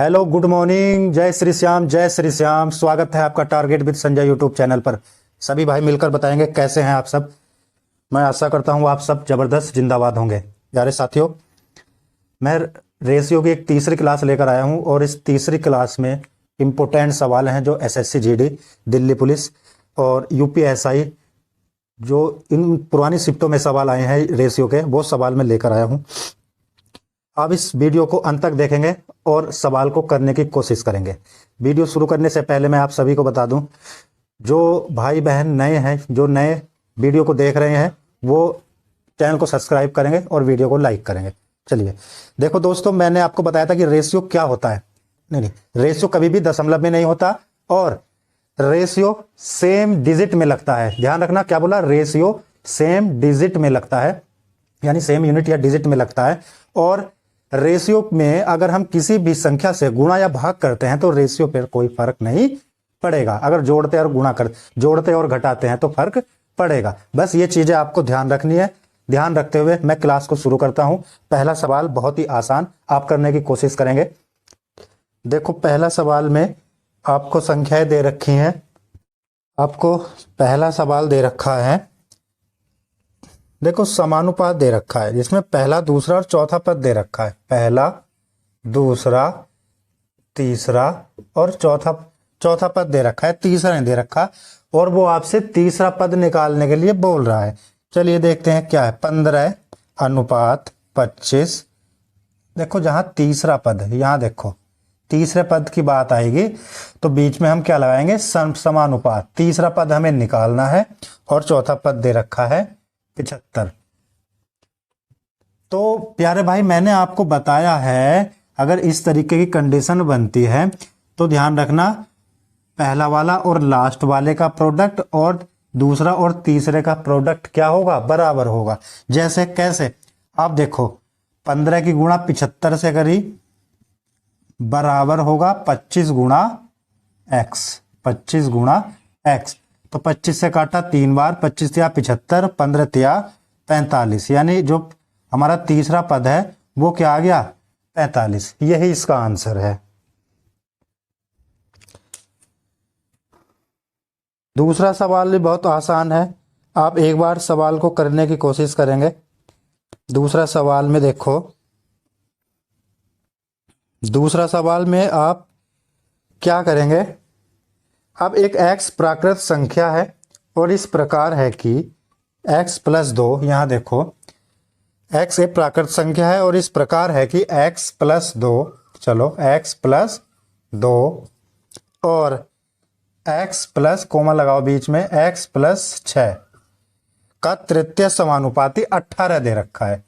Hello, good morning, जय श्री श्याम, जय श्री श्याम। स्वागत है आपका target with Sanjay YouTube channel पर। सभी भाई मिलकर बताएंगे कैसे हैं आप सब। मैं आशा करता हूं आप सब जबरदस्त जिंदाबाद होंगे। प्यारे साथियों, मैं रेशियो की एक तीसरी क्लास लेकर आया हूं और इस तीसरी क्लास में इम्पोर्टेंट सवाल हैं जो एसएससी जीडी, दिल्ली पुलिस और यूपीएसआई जो इन पुरानी शिफ्टों में सवाल आए हैं रेशियो के, वो सवाल मैं लेकर आया हूं। आप इस वीडियो को अंत तक देखेंगे और सवाल को करने की कोशिश करेंगे। वीडियो शुरू करने से पहले मैं आप सभी को बता दूं, जो भाई बहन नए हैं, जो नए वीडियो को देख रहे हैं, वो चैनल को सब्सक्राइब करेंगे और वीडियो को लाइक करेंगे। चलिए देखो दोस्तों, मैंने आपको बताया था कि रेशियो क्या होता है। नहीं, रेशियो कभी भी दशमलव में नहीं होता और रेशियो सेम डिजिट में लगता है। ध्यान रखना, क्या बोला? रेशियो सेम डिजिट में लगता है, यानी सेम यूनिट या डिजिट में लगता है। और रेशियो में अगर हम किसी भी संख्या से गुणा या भाग करते हैं तो रेशियो पर कोई फर्क नहीं पड़ेगा। अगर जोड़ते और घटाते हैं तो फर्क पड़ेगा। बस ये चीजें आपको ध्यान रखनी है। ध्यान रखते हुए मैं क्लास को शुरू करता हूं। पहला सवाल बहुत ही आसान, आप करने की कोशिश करेंगे। देखो, पहला सवाल में आपको संख्याएं दे रखी हैं। आपको पहला सवाल दे रखा है, देखो समानुपात दे रखा है, जिसमें पहला, दूसरा और चौथा पद दे रखा है। पहला, दूसरा, तीसरा और चौथा पद दे रखा है, तीसरा नहीं दे रखा। और वो आपसे तीसरा पद निकालने के लिए बोल रहा है। चलिए देखते हैं क्या है। 15 अनुपात 25। देखो, जहां तीसरा पद है, यहां देखो तीसरे पद की बात आएगी तो बीच में हम क्या लगाएंगे? समानुपात। तीसरा पद हमें निकालना है और चौथा पद दे रखा है 75। तो प्यारे भाई, मैंने आपको बताया है अगर इस तरीके की कंडीशन बनती है तो ध्यान रखना, पहला वाला और लास्ट वाले का प्रोडक्ट और दूसरा और तीसरे का प्रोडक्ट क्या होगा? बराबर होगा। जैसे कैसे? आप देखो, 15 की गुणा 75 से करी, बराबर होगा 25 गुणा x। 25 गुणा x, तो 25 से काटा 3 बार, 25 या 75, 15 या 45, यानी जो हमारा तीसरा पद है वो क्या आ गया? 45। यही इसका आंसर है। दूसरा सवाल भी बहुत आसान है, आप एक बार सवाल को करने की कोशिश करेंगे। दूसरा सवाल में देखो, दूसरा सवाल में आप क्या करेंगे? अब एक x प्राकृत संख्या है और इस प्रकार है कि x + 2, यहां देखो x एक प्राकृत संख्या है और इस प्रकार है कि x + 2, चलो x + 2 और x प्लस कोमा लगाओ बीच में, x + 6 का तृतीय समानुपाती 18 दे रखा है।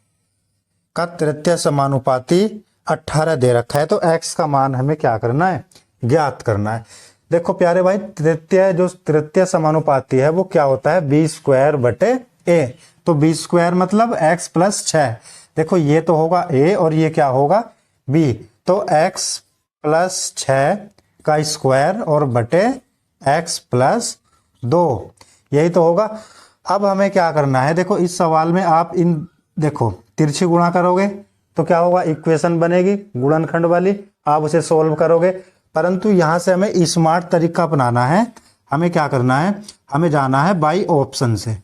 का तृतीय समानुपाती 18 दे रखा है, तो x का मान हमें क्या करना है? ज्ञात करना है। देखो प्यारे भाई, तृतीय समानुपाती है वो क्या होता है? b² a। तो b² मतलब x + 6। देखो, ये तो होगा a और ये क्या होगा? b। तो x + 6 का स्क्वायर और बटे x + 2, यही तो होगा। अब हमें क्या करना है? देखो, इस सवाल में आप देखो तिरछी गुणा करोगे तो क्या होगा? इक्वेशन बनेगी गुणनखंड वाली, आप उसे सोल्व करोगे। परंतु यहां से हमें स्मार्ट तरीका अपनाना है। हमें क्या करना है? हमें जाना है बाई ऑप्शन से।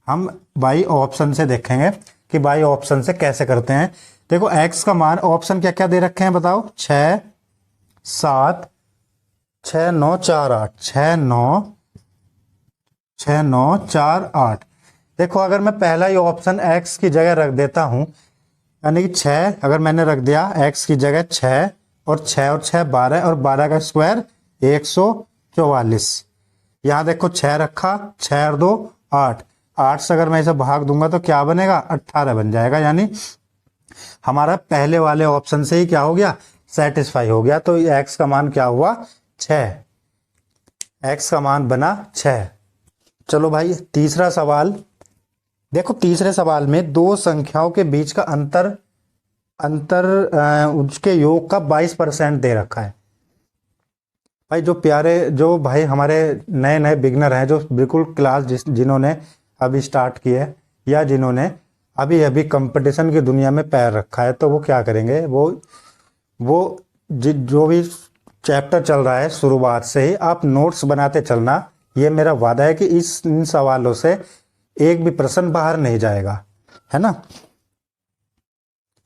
हम बाई ऑप्शन से देखेंगे कि बाई ऑप्शन से कैसे करते हैं। देखो, x का मान ऑप्शन क्या क्या दे रखे हैं बताओ? 6, 7, 6, 9, 4, 8, 6, 9, 4, 8। देखो, अगर मैं पहला ही ऑप्शन x की जगह रख देता हूं, यानी कि 6 अगर मैंने रख दिया x की जगह 6 और 6 12 और 12 का स्क्वायर 144। यहां देखो 6 रखा, 6 और 2 8। 8 से अगर मैं इसे भाग दूंगा तो क्या बनेगा? 18 बन जाएगा। यानी हमारा पहले वाले ऑप्शन से ही क्या हो गया? सेटिस्फाई हो गया। तो x का मान क्या हुआ? 6। x का मान बना 6। चलो भाई, तीसरा सवाल देखो। तीसरे सवाल में दो संख्याओं के बीच का अंतर उसके योग का 22% दे रखा है। भाई जो भाई हमारे नए नए बिगनर हैं, जो बिल्कुल क्लास जिन्होंने अभी स्टार्ट की है या जिन्होंने अभी अभी कंपटीशन की दुनिया में पैर रखा है, तो वो क्या करेंगे? वो जो भी चैप्टर चल रहा है शुरुआत से ही आप नोट्स बनाते चलना। ये मेरा वादा है कि इन सवालों से एक भी प्रश्न बाहर नहीं जाएगा, है ना।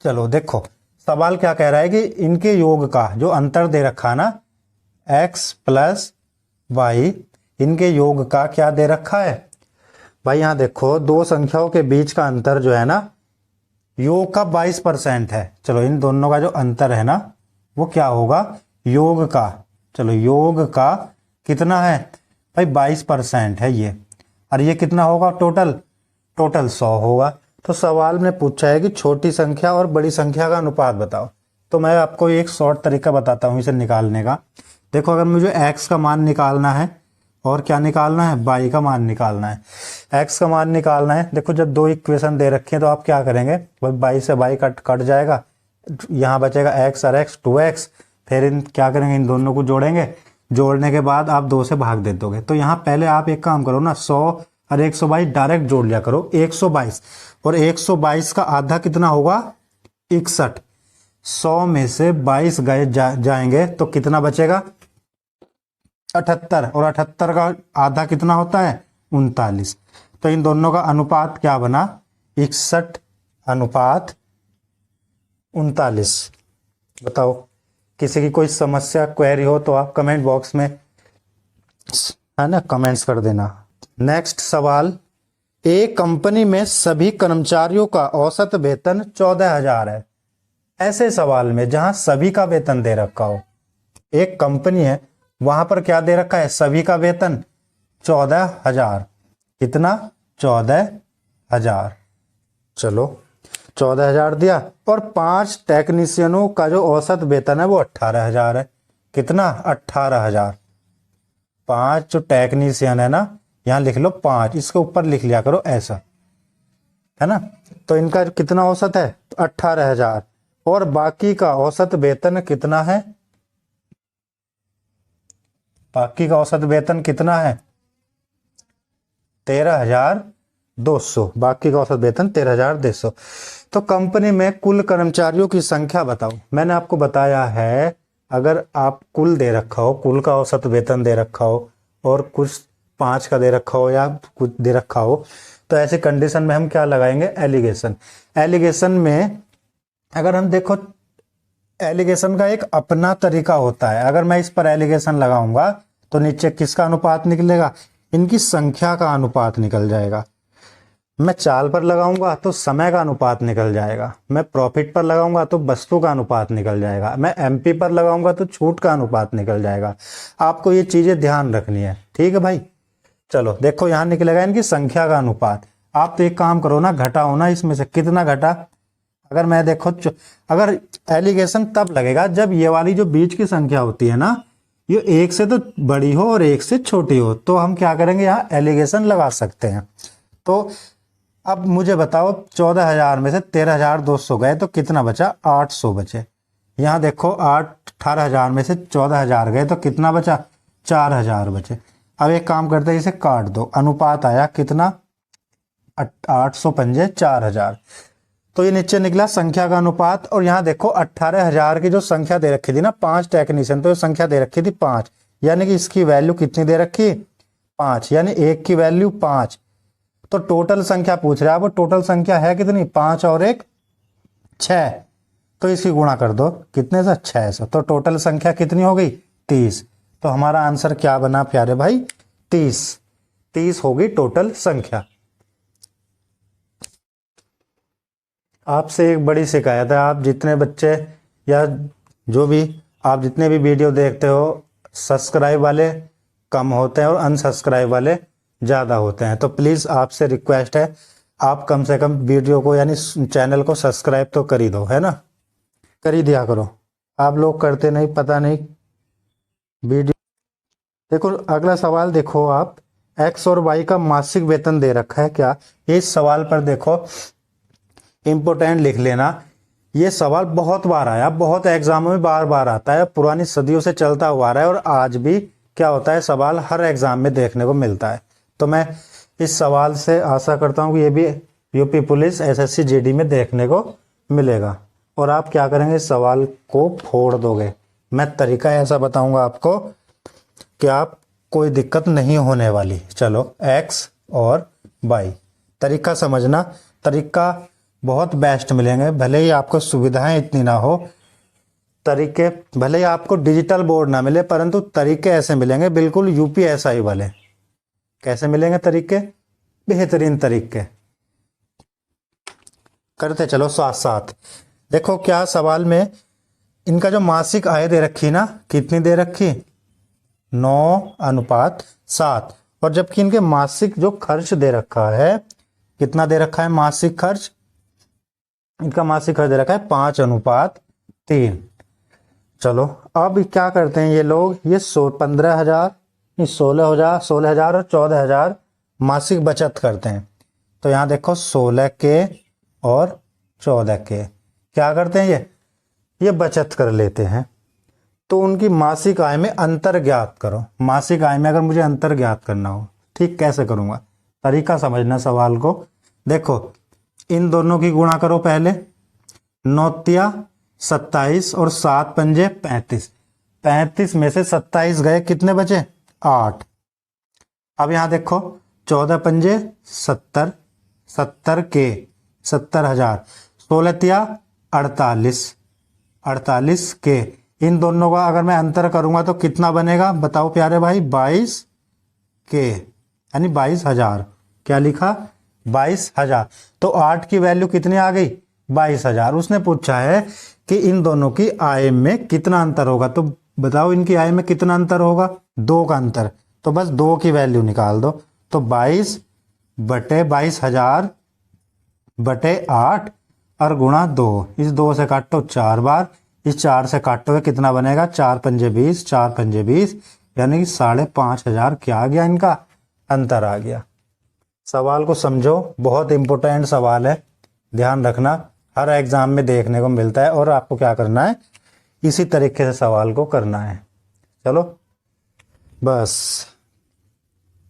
चलो देखो सवाल क्या कह रहा है कि इनके योग का जो अंतर दे रखा है ना, x प्लस वाई, इनके योग का क्या दे रखा है भाई। यहां देखो दो संख्याओं के बीच का अंतर जो है ना, योग का 22% है। चलो इन दोनों का जो अंतर है ना वो क्या होगा, योग का। चलो योग का कितना है भाई, 22% है ये, और ये कितना होगा टोटल 100 होगा। तो सवाल में पूछा है कि छोटी संख्या और बड़ी संख्या का अनुपात बताओ। तो मैं आपको एक शॉर्ट तरीका बताता हूँ इसे निकालने का। देखो अगर मुझे x का मान निकालना है और क्या निकालना है, y का मान निकालना है। x का मान निकालना है, देखो जब दो इक्वेशन दे रखे हैं तो आप क्या करेंगे भाई, y से y कट जाएगा, यहाँ बचेगा x और x 2x। फिर इन क्या करेंगे, इन दोनों को जोड़ेंगे, जोड़ने के बाद आप 2 से भाग दे दोगे। तो यहाँ पहले आप एक काम करो ना, 100 और 122 डायरेक्ट जोड़ लिया करो, 122 और 122 का आधा कितना होगा 61। 100 में से 22 गए जाएंगे तो कितना बचेगा 78, और 78 का आधा कितना होता है 39। तो इन दोनों का अनुपात क्या बना 61 अनुपात 39। बताओ किसी की कोई समस्या क्वेरी हो तो आप कमेंट बॉक्स में है ना कमेंट्स कर देना। नेक्स्ट सवाल, एक कंपनी में सभी कर्मचारियों का औसत वेतन 14,000 है। ऐसे सवाल में जहां सभी का वेतन दे रखा हो, एक कंपनी है वहां पर क्या दे रखा है, सभी का वेतन 14,000। कितना 14,000। चलो 14,000 दिया, और 5 टेक्नीशियनों का जो औसत वेतन है वो 18,000 है। कितना 18,000। 5 जो टेक्नीशियन है ना, यहां लिख लो 5, इसके ऊपर लिख लिया करो ऐसा, है ना। तो इनका कितना औसत है 18,000, और बाकी का औसत वेतन कितना है, बाकी का औसत वेतन कितना है 13,200। बाकी का औसत वेतन 13,200। तो कंपनी में कुल कर्मचारियों की संख्या बताओ। मैंने आपको बताया है अगर आप कुल दे रखा हो, कुल का औसत वेतन दे रखा हो और कुछ 5 का दे रखा हो या कुछ दे रखा हो, तो ऐसे कंडीशन में हम क्या लगाएंगे एलिगेशन। एलिगेशन में अगर हम देखो, एलिगेशन का एक अपना तरीका होता है। अगर मैं इस पर एलिगेशन लगाऊंगा तो नीचे किसका अनुपात निकलेगा, इनकी संख्या का अनुपात निकल जाएगा। मैं चाल पर लगाऊंगा तो समय का अनुपात निकल जाएगा। मैं प्रॉफिट पर लगाऊंगा तो वस्तु का अनुपात निकल जाएगा। मैं एमपी पर लगाऊंगा तो छूट का अनुपात निकल जाएगा। आपको ये चीजें ध्यान रखनी है, ठीक है भाई। चलो देखो यहां निकलेगा इनकी संख्या का अनुपात। आप तो एक काम करो ना, घटाओ ना, इसमें से कितना घटा। अगर मैं देखो, अगर एलिगेशन तब लगेगा जब ये वाली जो बीच की संख्या होती है ना, ये 1 से तो बड़ी हो और 1 से छोटी हो, तो हम क्या करेंगे यहाँ एलिगेशन लगा सकते हैं। तो अब मुझे बताओ 14,000 में से 13,200 गए तो कितना बचा 800 बचे। यहाँ देखो 18,000 में से 14,000 गए तो कितना बचा 4,000 बचे। अब एक काम करते हैं, इसे काट दो, अनुपात आया कितना 800 पंजे 4,000। तो ये नीचे निकला संख्या का अनुपात। और यहाँ देखो 18,000 की जो संख्या दे रखी थी ना, 5 टेक्नीशियन, तो ये संख्या दे रखी थी 5, यानी कि इसकी वैल्यू कितनी दे रखी 5, यानी 1 की वैल्यू 5। तो टोटल संख्या पूछ रहा है, वो टोटल संख्या है कितनी 5 और 1 6, तो इसकी गुणा कर दो कितने से 600, तो टोटल संख्या कितनी हो गई 30। तो हमारा आंसर क्या बना प्यारे भाई 30 होगी टोटल संख्या। आपसे एक बड़ी शिकायत है, आप जितने बच्चे या जो भी आप जितने भी वीडियो देखते हो, सब्सक्राइब वाले कम होते हैं और अनसब्सक्राइब वाले ज़्यादा होते हैं। तो प्लीज़ आपसे रिक्वेस्ट है, आप कम से कम वीडियो को यानी चैनल को सब्सक्राइब तो कर ही दो, है ना, कर ही दिया करो। आप लोग करते नहीं, पता नहीं वीडियो। देखो अगला सवाल देखो, आप एक्स और वाई का मासिक वेतन दे रखा है क्या। इस सवाल पर देखो इम्पोर्टेंट लिख लेना, ये सवाल बहुत बार आया, बहुत एग्जामों में बार बार आता है, पुरानी सदियों से चलता हुआ आ रहा है, और आज भी क्या होता है सवाल हर एग्जाम में देखने को मिलता है। तो मैं इस सवाल से आशा करता हूँ कि ये भी यूपी पुलिस एसएससी जीडी में देखने को मिलेगा, और आप क्या करेंगे इस सवाल को फोड़ दोगे। मैं तरीका ऐसा बताऊंगा आपको कि आप कोई दिक्कत नहीं होने वाली। चलो x और y तरीका समझना, तरीका बहुत बेस्ट मिलेंगे। भले ही आपको सुविधाएं इतनी ना हो, तरीके भले ही आपको डिजिटल बोर्ड ना मिले, परंतु तरीके ऐसे मिलेंगे बिल्कुल यूपीएसआई वाले। कैसे मिलेंगे तरीके? बेहतरीन तरीके। करते चलो साथ साथ। देखो क्या सवाल में इनका जो मासिक आय दे रखी ना, कितनी दे रखी? 9:7। और जबकि इनके मासिक जो खर्च दे रखा है, कितना दे रखा है मासिक खर्च? इनका मासिक खर्च दे रखा है 5:3। चलो अब क्या करते हैं ये लोग, ये 15,000 16,000 और 14,000 मासिक बचत करते हैं। तो यहाँ देखो 16 के और 14 के क्या करते हैं, ये बचत कर लेते हैं। तो उनकी मासिक आय में अंतर ज्ञात करो। मासिक आय में अगर मुझे अंतर ज्ञात करना हो, ठीक कैसे करूंगा? तरीका समझना सवाल को। देखो इन दोनों की गुणा करो पहले, 9 27 और 7 पंजे 35। 35 में से 27 गए, कितने बचे? 8। अब यहां देखो 14 पंजे 70, 70 के 70,000, 16 48, 48 के। इन दोनों का अगर मैं अंतर करूंगा तो कितना बनेगा बताओ प्यारे भाई? 22 के, यानी 22,000। क्या लिखा? 22,000। तो 8 की वैल्यू कितनी आ गई? 22,000। उसने पूछा है कि इन दोनों की आय में कितना अंतर होगा, तो बताओ इनकी आय में कितना अंतर होगा? 2 का अंतर। तो बस 2 की वैल्यू निकाल दो। तो 22 बटे 22,000 बटे 8 और गुणा 2। इस 2 से काटो 4 बार, इस 4 से काटोगे कितना बनेगा? 4 पंजे 20, 4 पंजे 20, यानी कि 5,500 क्या आ गया? इनका अंतर आ गया। सवाल को समझो, बहुत इंपॉर्टेंट सवाल है, ध्यान रखना। हर एग्जाम में देखने को मिलता है और आपको क्या करना है, इसी तरीके से सवाल को करना है। चलो बस,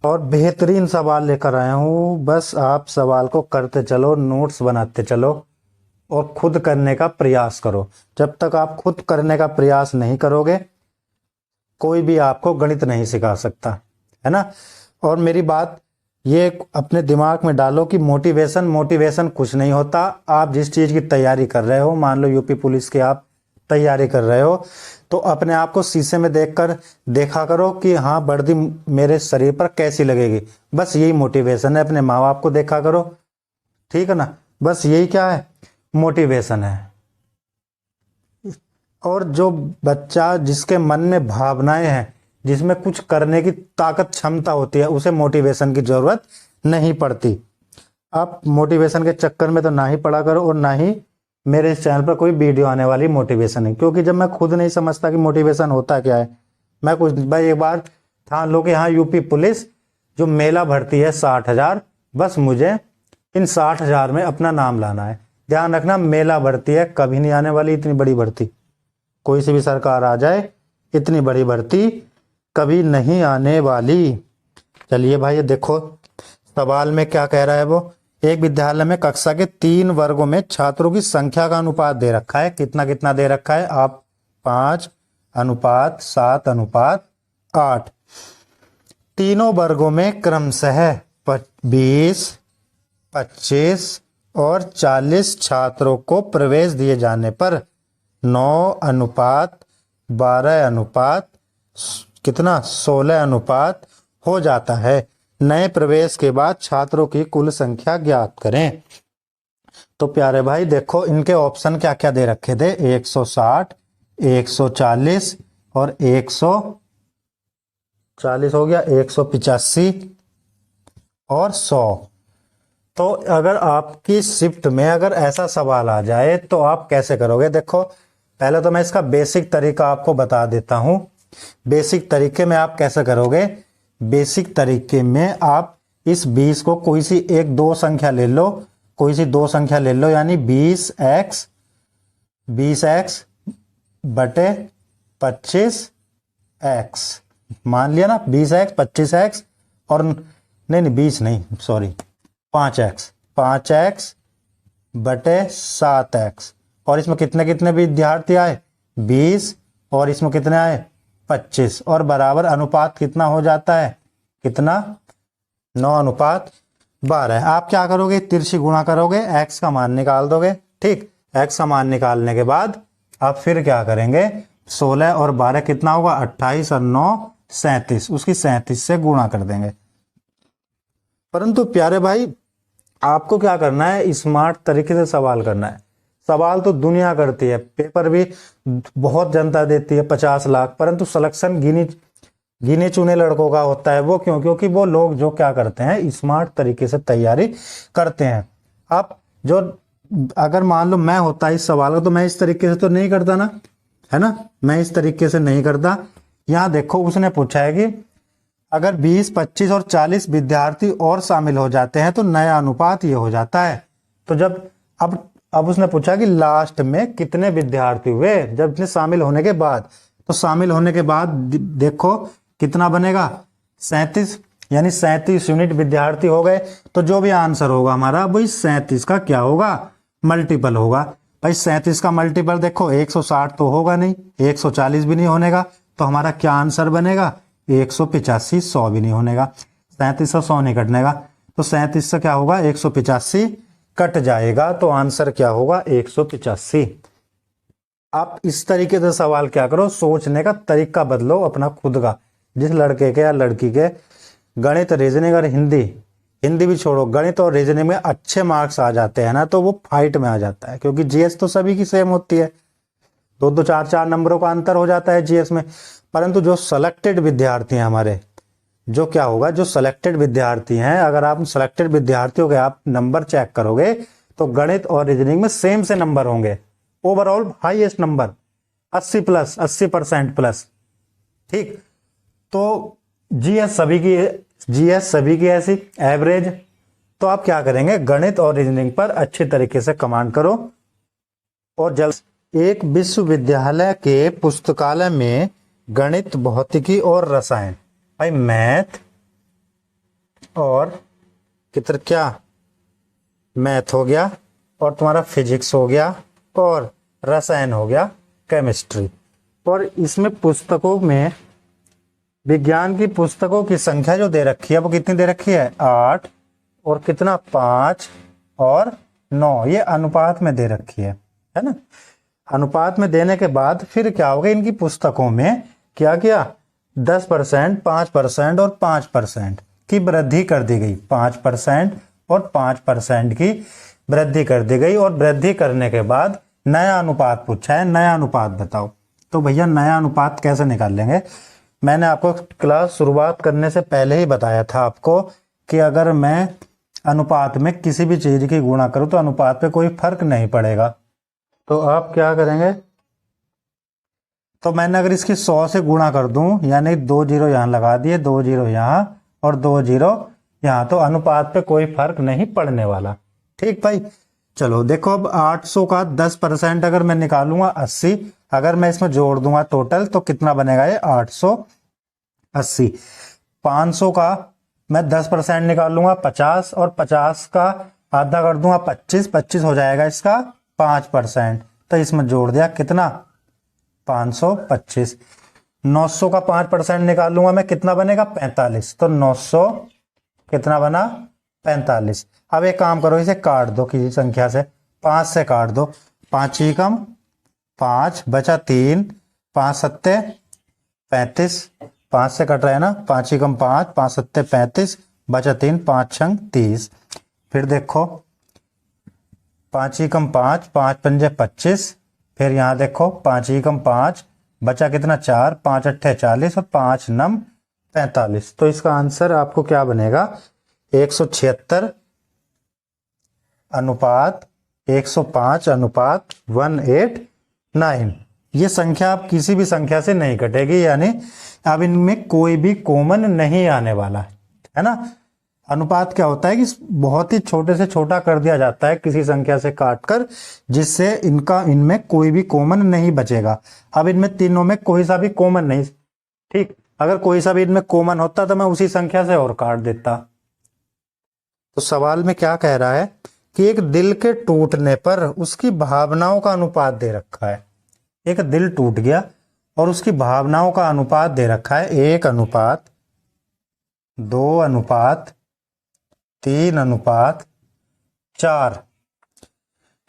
और बेहतरीन सवाल लेकर आया हूं, बस आप सवाल को करते चलो, नोट्स बनाते चलो और खुद करने का प्रयास करो। जब तक आप खुद करने का प्रयास नहीं करोगे, कोई भी आपको गणित नहीं सिखा सकता, है ना। और मेरी बात ये अपने दिमाग में डालो कि मोटिवेशन कुछ नहीं होता। आप जिस चीज की तैयारी कर रहे हो, मान लो यूपी पुलिस की आप तैयारी कर रहे हो, तो अपने आप को शीशे में देखकर देखा करो कि हाँ वर्दी मेरे शरीर पर कैसी लगेगी। बस यही मोटिवेशन है। अपने माँ बाप को देखा करो, ठीक है ना। बस यही क्या है, मोटिवेशन है। और जो बच्चा जिसके मन में भावनाएं हैं, जिसमें कुछ करने की ताकत क्षमता होती है, उसे मोटिवेशन की जरूरत नहीं पड़ती। आप मोटिवेशन के चक्कर में तो ना ही पड़ा करो और ना ही मेरे इस चैनल पर कोई वीडियो आने वाली मोटिवेशन है, क्योंकि जब मैं खुद नहीं समझता कि मोटिवेशन होता क्या है, मैं कुछ भाई एक बार ठान लो कि हाँ यूपी पुलिस जो मेला भरती है 60,000, बस मुझे इन 60,000 में अपना नाम लाना है। ध्यान रखना, मेला भर्ती है, कभी नहीं आने वाली इतनी बड़ी भर्ती। कोई सी भी सरकार आ जाए, इतनी बड़ी भर्ती कभी नहीं आने वाली। चलिए भाई देखो सवाल में क्या कह रहा है वो। एक विद्यालय में कक्षा के 3 वर्गों में छात्रों की संख्या का अनुपात दे रखा है। कितना कितना दे रखा है? आप 5:7:8। तीनों वर्गों में क्रमशः 20, 25 और 40 छात्रों को प्रवेश दिए जाने पर 9:12 कितना 16 हो जाता है। नए प्रवेश के बाद छात्रों की कुल संख्या ज्ञात करें। तो प्यारे भाई देखो इनके ऑप्शन क्या क्या दे रखे थे, 160, 140 और 140 हो गया, 185 और 100। तो अगर आपकी शिफ्ट में अगर ऐसा सवाल आ जाए तो आप कैसे करोगे? देखो पहले तो मैं इसका बेसिक तरीका आपको बता देता हूं। बेसिक तरीके में आप कैसे करोगे? बेसिक तरीके में आप इस 20 को कोई सी एक दो संख्या ले लो, कोई सी दो संख्या ले लो, यानी 20x बटे 25x। मान लिया ना 20x 25x और नहीं 20 नहीं सॉरी 5x बटे 7x। और इसमें कितने कितने विद्यार्थी आए? 20 और इसमें कितने आए 25 और बराबर अनुपात कितना हो जाता है, कितना 9:12। आप क्या करोगे, तिरछी गुणा करोगे, x का मान निकाल दोगे। ठीक, x का मान निकालने के बाद आप फिर क्या करेंगे, 16 और 12 कितना होगा 28 और 9 37, उसकी 37 से गुणा कर देंगे। परंतु प्यारे भाई आपको क्या करना है, स्मार्ट तरीके से सवाल करना है। सवाल तो दुनिया करती है, पेपर भी बहुत जनता देती है 50 लाख, परंतु सिलेक्शन गिने चुने लड़कों का होता है। वो क्यों, क्योंकि वो लोग जो क्या करते हैं स्मार्ट तरीके से तैयारी करते हैं। आप जो अगर मान लो मैं होता इस सवाल का तो मैं इस तरीके से तो नहीं करता ना, है ना, मैं इस तरीके से नहीं करता। यहाँ देखो उसने पूछा है कि अगर 20, 25 और 40 विद्यार्थी और शामिल हो जाते हैं तो नया अनुपात ये हो जाता है। तो जब अब उसने पूछा कि लास्ट में कितने विद्यार्थी हुए जब इतने शामिल होने के बाद, तो शामिल होने के बाद देखो कितना बनेगा 37, यानी 37 यूनिट विद्यार्थी हो गए। तो जो भी आंसर होगा हमारा वही 37 का क्या होगा, मल्टीपल होगा। भाई 37 का मल्टीपल देखो 160 तो होगा नहीं, 140 भी नहीं होनेगा, तो हमारा क्या आंसर बनेगा 185, 100 भी नहीं होनेगा, 37 से 100 नहीं कटने का, तो 37 से क्या होगा 185 कट जाएगा, तो आंसर क्या होगा 185। आप इस तरीके से सवाल क्या करो, सोचने का तरीका बदलो अपना खुद का। जिस लड़के के या लड़की के गणित, रीजनिंग और हिंदी भी छोड़ो, गणित और रीजनिंग में अच्छे मार्क्स आ जाते हैं ना, तो वो फाइट में आ जाता है, क्योंकि जीएस तो सभी की सेम होती है, 2-2, 4-4 नंबरों का अंतर हो जाता है जीएस में। परंतु जो सेलेक्टेड विद्यार्थी हैं हमारे, जो क्या होगा, जो सिलेक्टेड विद्यार्थी हैं, अगर आप सिलेक्टेड विद्यार्थियों के आप नंबर चेक करोगे तो गणित और रीजनिंग में सेम से नंबर होंगे, overall highest number 80 plus, 80% plus. ठीक, तो जीएस सभी की ऐसी एवरेज। तो आप क्या करेंगे, गणित और रीजनिंग पर अच्छे तरीके से कमांड करो। और जल्द एक विश्वविद्यालय के पुस्तकालय में गणित, भौतिकी और रसायन, भाई मैथ और क्या मैथ हो गया, और तुम्हारा फिजिक्स हो गया, और रसायन हो गया केमिस्ट्री। और इसमें पुस्तकों में विज्ञान की पुस्तकों की संख्या जो दे रखी है वो कितनी दे रखी है 8 और कितना 5 और 9, ये अनुपात में दे रखी है ना। अनुपात में देने के बाद फिर क्या होगा, इनकी पुस्तकों में क्या 10%, 5% और 5% की वृद्धि कर दी गई, 5% और 5% की वृद्धि कर दी गई। और वृद्धि करने के बाद नया अनुपात पूछा है, नया अनुपात बताओ। तो भैया नया अनुपात कैसे निकाल लेंगे, मैंने आपको क्लास शुरुआत करने से पहले ही बताया था आपको कि अगर मैं अनुपात में किसी भी चीज की गुणा करूं तो अनुपात पे कोई फर्क नहीं पड़ेगा। तो आप क्या करेंगे, तो मैंने अगर इसकी 100 से गुणा कर दूं, यानी 2 जीरो यहां लगा दिए, 2 जीरो यहां और 2 जीरो यहां, तो अनुपात पे कोई फर्क नहीं पड़ने वाला। ठीक भाई, चलो देखो अब 800 का 10% अगर मैं निकालूंगा 80, अगर मैं इसमें जोड़ दूंगा टोटल तो कितना बनेगा ये 880। 500 का मैं 10% निकालूंगा 50, और 50 का आधा कर दूंगा 25 हो जाएगा इसका 5%, तो इसमें जोड़ दिया कितना 525। 900 का 5% निकालूंगा मैं, कितना बनेगा 45, तो 900 कितना बना 45। अब एक काम करो, इसे काट दो किसी संख्या से, 5 से काट दो, 5 ही कम 5 बचा 3, 5 सत्ते 35, 5 से कट रहा है ना, 5 ही कम 5, 5 सत्ते 35 बचा 3, 5 छंग 30। फिर देखो 5 ही कम 5, 5 पंजे 25, फिर यहाँ देखो 5 ही कम 5 बचा कितना 4, 5 अट्ठे 40 और 5 नम 45। तो इसका आंसर आपको क्या बनेगा 176 अनुपात 105 अनुपात 189। ये संख्या आप किसी भी संख्या से नहीं कटेगी, यानी अब इनमें कोई भी कॉमन नहीं आने वाला है ना। अनुपात क्या होता है कि बहुत ही छोटे से छोटा कर दिया जाता है किसी संख्या से काटकर, जिससे इनमें कोई भी कॉमन नहीं बचेगा। अब इनमें तीनों में कोई सा भी कॉमन नहीं, ठीक, अगर कोई सा भी इनमें कॉमन होता तो मैं उसी संख्या से और काट देता। तो सवाल में क्या कह रहा है कि एक दिल के टूटने पर उसकी भावनाओं का अनुपात दे रखा है। एक दिल टूट गया और उसकी भावनाओं का अनुपात दे रखा है 1:2:3:4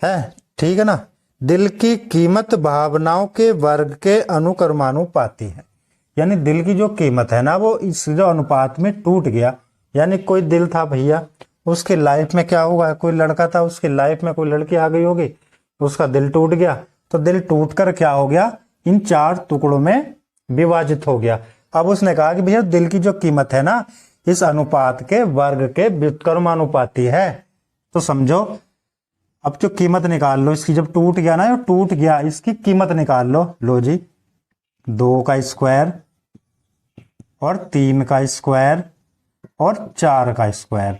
है, ठीक है ना। दिल की कीमत भावनाओं के वर्ग के अनुक्रमानुपाती है। यानी दिल की जो कीमत है ना वो इस जो अनुपात में टूट गया। यानी कोई दिल था भैया, उसके लाइफ में क्या हुआ, कोई लड़का था, उसकी लाइफ में कोई लड़की आ गई होगी, उसका दिल टूट गया, तो दिल टूटकर क्या हो गया, इन 4 टुकड़ों में विभाजित हो गया। अब उसने कहा कि भैया दिल की जो कीमत है ना इस अनुपात के वर्ग के व्युत्क्रमानुपाती है। तो समझो, अब जो कीमत निकाल लो इसकी, जब टूट गया ना, टूट गया, इसकी कीमत निकाल लो। लो जी, 2 का स्क्वायर और 3 का स्क्वायर और 4 का स्क्वायर।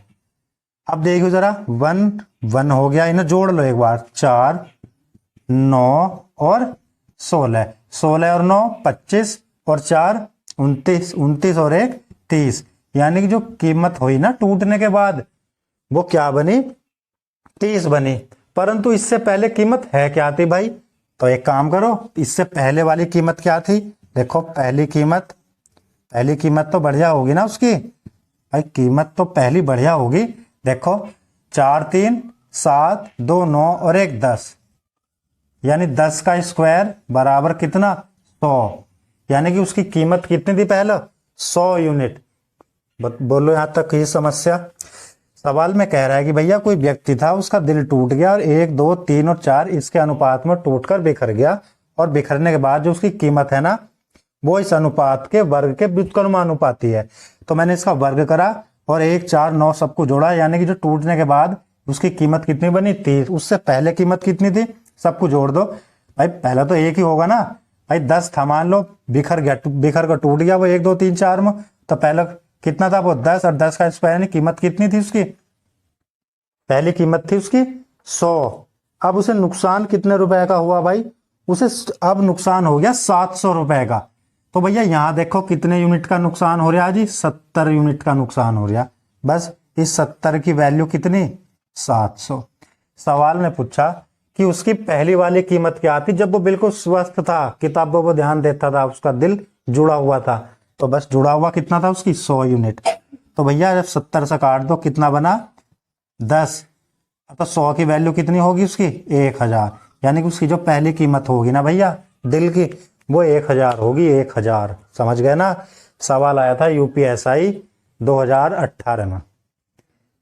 अब देखो जरा, 1 1 हो गया, इन्हें जोड़ लो एक बार। 4 9 और 16, 16 और 9 25 और 4 29, 29 और 1 30। यानी कि जो कीमत हुई ना टूटने के बाद वो क्या बनी, 30 बनी। परंतु इससे पहले कीमत है क्या थी भाई, तो एक काम करो, इससे पहले वाली कीमत क्या थी, देखो पहली कीमत तो बढ़िया होगी ना उसकी भाई, कीमत तो पहली बढ़िया होगी। देखो 4 3 7 2 9 और 1 10, यानी 10 का स्क्वायर बराबर कितना, 100। यानी कि उसकी कीमत कितनी थी पहले, 100 यूनिट। बोलो यहां तक ये समस्या। सवाल में कह रहा है कि भैया कोई व्यक्ति था, उसका दिल टूट गया और 1 2 3 और 4 इसके अनुपात में टूटकर बिखर गया, और बिखरने के बाद जो उसकी कीमत है ना वो इस अनुपात के वर्ग के व्युत्क्रमानुपाती है। तो मैंने इसका वर्ग करा और 1 4 9 सबको जोड़ा, यानी कि जो टूटने के बाद उसकी कीमत कितनी बनी, 30। उससे पहले कीमत कितनी थी, सबको जोड़ दो भाई, पहला तो एक ही होगा ना भाई। 10 था, मान लो बिखर कर टूट गया वो 1 2 3 4 में, तो पहला कितना था वो 10, और 10 का स्क्वायर, यानी कीमत कितनी थी उसकी, पहली कीमत थी उसकी 100। अब उसे नुकसान कितने रुपए का हुआ भाई, उसे अब नुकसान हो गया 700 रुपए का। तो भैया यहां देखो कितने यूनिट का नुकसान हो रहा है जी, 70 यूनिट का नुकसान हो रहा। बस इस 70 की वैल्यू कितनी, 700। सवाल ने पूछा कि उसकी पहली वाली कीमत क्या थी जब वो बिल्कुल स्वस्थ था, किताबों पर ध्यान देता था, उसका दिल जुड़ा हुआ था। तो बस जुड़ा हुआ कितना था उसकी, 100 यूनिट। तो भैया जब 70 से काट दो कितना बना, 10। तो 100 की वैल्यू कितनी होगी उसकी, 1000। यानी कि उसकी जो पहली कीमत होगी ना भैया दिल की, वो 1000 होगी, 1000। समझ गए ना। सवाल आया था यूपीएसआई 2018 में।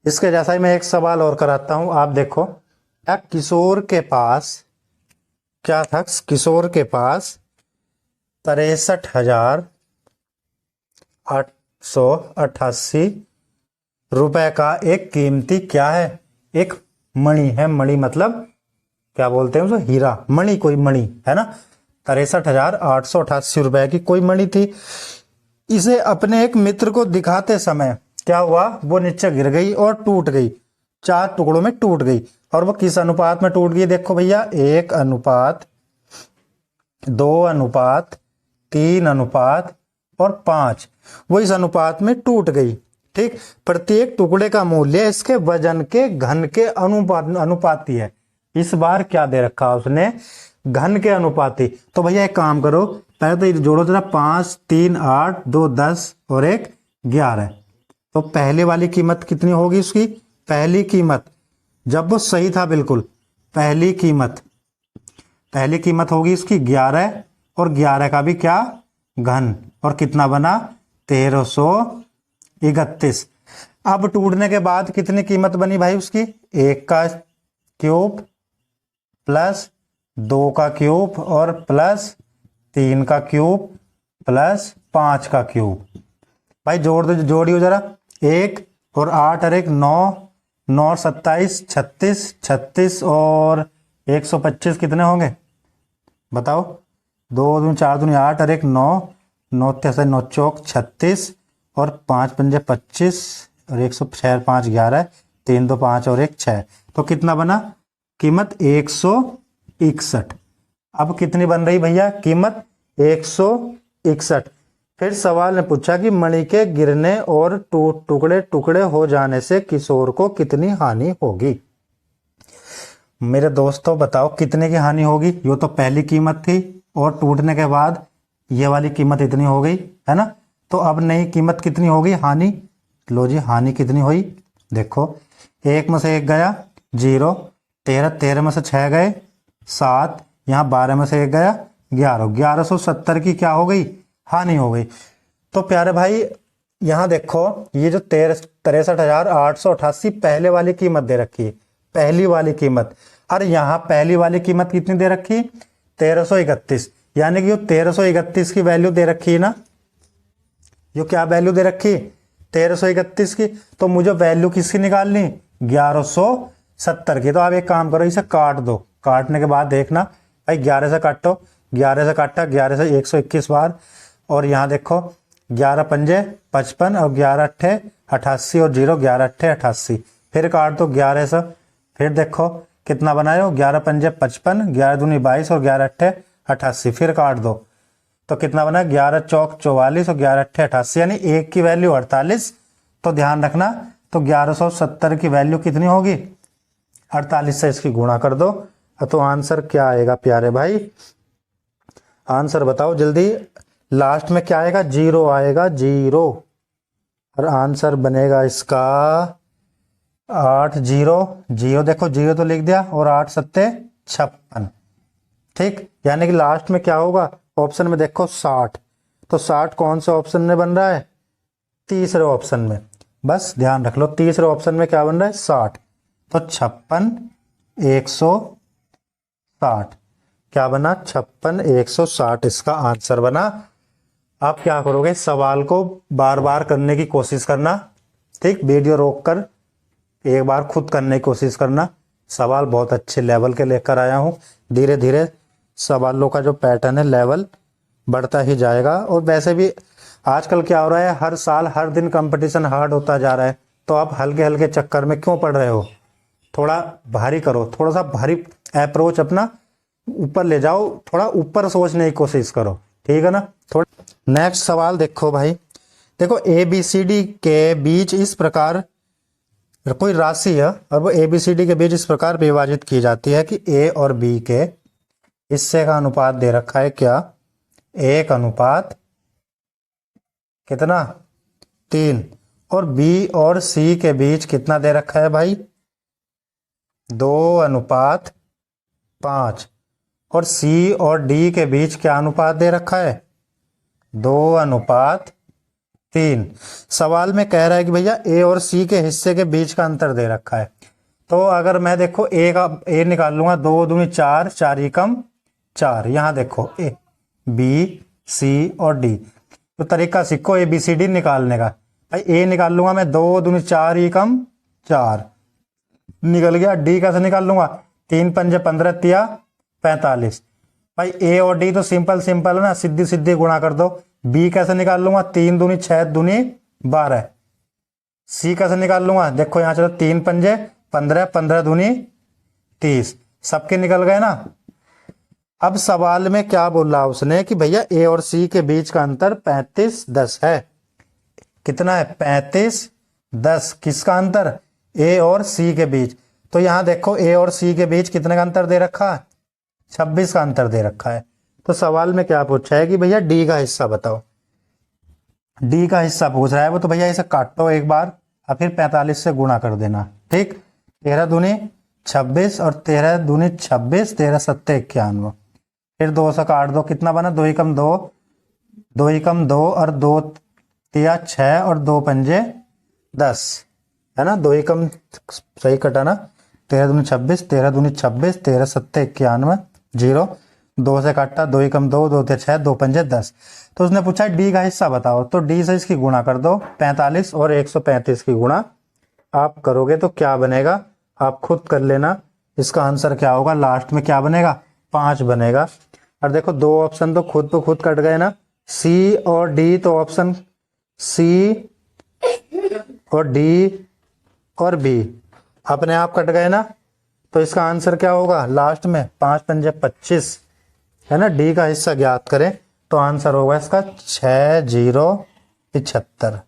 इसके जैसा ही मैं एक सवाल और कराता हूं, आप देखो। क्या किशोर के पास क्या था, किशोर के पास 63,888 रुपए का एक कीमती क्या है, एक मणि है। मणि मतलब क्या बोलते हैं उसे, हीरा, मणि, कोई मणि है ना। 63,888 रुपए की कोई मणि थी। इसे अपने एक मित्र को दिखाते समय क्या हुआ, वो नीचे गिर गई और टूट गई, 4 टुकड़ों में टूट गई। और वो किस अनुपात में टूट गई, देखो भैया 1:2:3:5 और 5, वो इस अनुपात में टूट गई। ठीक, प्रत्येक टुकड़े का मूल्य इसके वजन के घन के अनुपाती है। इस बार क्या दे रखा उसने, घन के अनुपाती। तो भैया एक काम करो, पहले तो ये जोड़ो जरा, 5 3 8 2 10 और 1 11। तो पहले वाली कीमत कितनी होगी उसकी, पहली कीमत जब वो सही था बिल्कुल, पहली कीमत होगी इसकी 11, और 11 का भी क्या, घन, और कितना बना 1331। अब टूटने के बाद कितनी कीमत बनी भाई उसकी, 1 का क्यूब प्लस 2 का क्यूब और प्लस 3 का क्यूब प्लस 5 का क्यूब। भाई जोड़ियो जरा, 1 और 8 और 1 9, 9 और 27 36, 36 और 125 कितने होंगे बताओ, 2 दूनी 4 दूनी 8 और 1 9, 9 3 9 चौक 36 और 5 पंजे 25 और 106 5 11, 3 2 5 और 1 6। तो कितना बना कीमत 161। अब कितनी बन रही भैया कीमत, 161। फिर सवाल ने पूछा कि मणि के गिरने और टुकड़े टुकड़े हो जाने से किशोर को कितनी हानि होगी। मेरे दोस्तों बताओ कितने की हानि होगी। यो तो पहली कीमत थी और टूटने के बाद ये वाली कीमत इतनी हो गई है ना। तो अब नई कीमत कितनी होगी, हानि। लो जी, हानि कितनी हुई, देखो 1 में से 1 गया 0, 13 में से 6 गए 7, यहाँ 12 में से 1 गया 11, 1170 की क्या हो गई, हानि हो गई। तो प्यारे भाई यहाँ देखो ये जो 63,888 पहले वाली कीमत दे रखी है, पहली वाली कीमत। और यहाँ पहली वाली कीमत कितनी दे रखी, 1331, यानी कि 1331 की वैल्यू दे रखी है ना, जो क्या वैल्यू दे रखी 1331 की। तो मुझे वैल्यू किसकी निकालनी, 1170 की। तो आप एक काम करो, इसे काट दो, काटने के बाद देखना भाई 11 से काटो, 11 से काटा, 11 से 121 बार, और यहाँ देखो 11 पंजे 55 और 11 अट्ठे 88 और 0 11 अट्ठे 88, फिर काट दो 11 से, फिर देखो कितना बनाए हो, 11 पंजे 55, 11 दूनी 22 और 11 अट्ठे 88, फिर काट दो तो कितना बना, 11 चौक 44 और 11 अट्ठे 88, यानी 1 की वैल्यू 48। तो ध्यान रखना, तो 1170 की वैल्यू कितनी होगी, 48 से इसकी गुणा कर दो। तो आंसर क्या आएगा प्यारे भाई, आंसर बताओ जल्दी। लास्ट में क्या आएगा, 0 आएगा, 0। और आंसर बनेगा इसका 8 0 0, देखो 0 तो लिख दिया, और 8 सत्ते 56, ठीक। यानी कि लास्ट में क्या होगा, ऑप्शन में देखो 60, तो 60 कौन से ऑप्शन में बन रहा है, तीसरे ऑप्शन में। बस ध्यान रख लो, तीसरे ऑप्शन में क्या बन रहा है, 60। तो 56 160 क्या बना, 56 160 इसका आंसर बना। आप क्या करोगे, सवाल को बार बार करने की कोशिश करना, ठीक। वीडियो रोककर एक बार खुद करने की कोशिश करना। सवाल बहुत अच्छे लेवल के लेकर आया हूँ, धीरे धीरे सवालों का जो पैटर्न है लेवल बढ़ता ही जाएगा। और वैसे भी आजकल क्या हो रहा है, हर साल हर दिन कंपटीशन हार्ड होता जा रहा है, तो आप हल्के हल्के चक्कर में क्यों पड़ रहे हो, थोड़ा भारी करो, थोड़ा सा भारी अप्रोच अपना ऊपर ले जाओ, थोड़ा ऊपर सोचने की कोशिश करो, ठीक है ना। थोड़ा नेक्स्ट सवाल देखो भाई, देखो ABCD के बीच इस प्रकार कोई राशि है, और वो ABCD के बीच इस प्रकार विभाजित की जाती है कि A और B के हिस्से का अनुपात दे रखा है क्या, 1 अनुपात कितना 3, और B और C के बीच कितना दे रखा है भाई, 2 अनुपात 5, और C और D के बीच क्या अनुपात दे रखा है, 2 अनुपात 3। सवाल में कह रहा है कि भैया A और C के हिस्से के बीच का अंतर दे रखा है। तो अगर मैं देखो A निकाल लूंगा, 2 दूनी 4, 4 एकम 4, यहाँ देखो A B C और D, तो तरीका सीखो ABCD निकालने का। भाई A निकाल लूंगा मैं, 2 दूनी 4 एकम 4 निकल गया। D कैसे निकाल लूंगा, 3 पंजे 15 तिया 45। भाई A और D तो सिंपल सिंपल है ना, सीधी सीधी गुणा कर दो। B कैसे निकाल लूंगा, 3 दूनी 6 दूनी 12। C कैसे निकाल लूंगा, देखो यहाँ चलो 3 पंजे 15, 15 दूनी 30, सबके निकल गए ना। अब सवाल में क्या बोल रहा उसने कि भैया A और C के बीच का अंतर 35 10 है। कितना है, 35 10, किसका अंतर, A और C के बीच। तो यहाँ देखो A और C के बीच कितने का अंतर दे रखा है, 26 का अंतर दे रखा है। तो सवाल में क्या पूछा है कि भैया D का हिस्सा बताओ, D का हिस्सा पूछ रहा है वो। तो भैया इसे काटो एक बार और फिर 45 से गुणा कर देना, ठीक। 13 दूनी 26 और 13 दूनी 26, 13 सत्ते 91, फिर 2 से काट दो, कितना बना, 2 एकम 2, 2 एकम 2 और 2 तिया 6 और 2 पंजे 10, है ना। 2 एकम सही कटा ना, 13 दूनी 26, 13 दूनी 26, 13 सत्ते 91, 0, 2 से काटा, 2 एकम 2, 2 ते 6, 2 पंजे 10। तो उसने पूछा D का हिस्सा बताओ, तो D से इसकी गुणा कर दो, 45 और 135 की गुणा आप करोगे तो क्या बनेगा, आप खुद कर लेना। इसका आंसर क्या होगा, लास्ट में क्या बनेगा, 5 बनेगा। और देखो 2 ऑप्शन तो खुद पे खुद कट गए ना, C और D, तो ऑप्शन C और D और B अपने आप कट गए ना। तो इसका आंसर क्या होगा, लास्ट में 5 पंजे 25, है ना। D का हिस्सा ज्ञात करें तो आंसर होगा इसका 6075।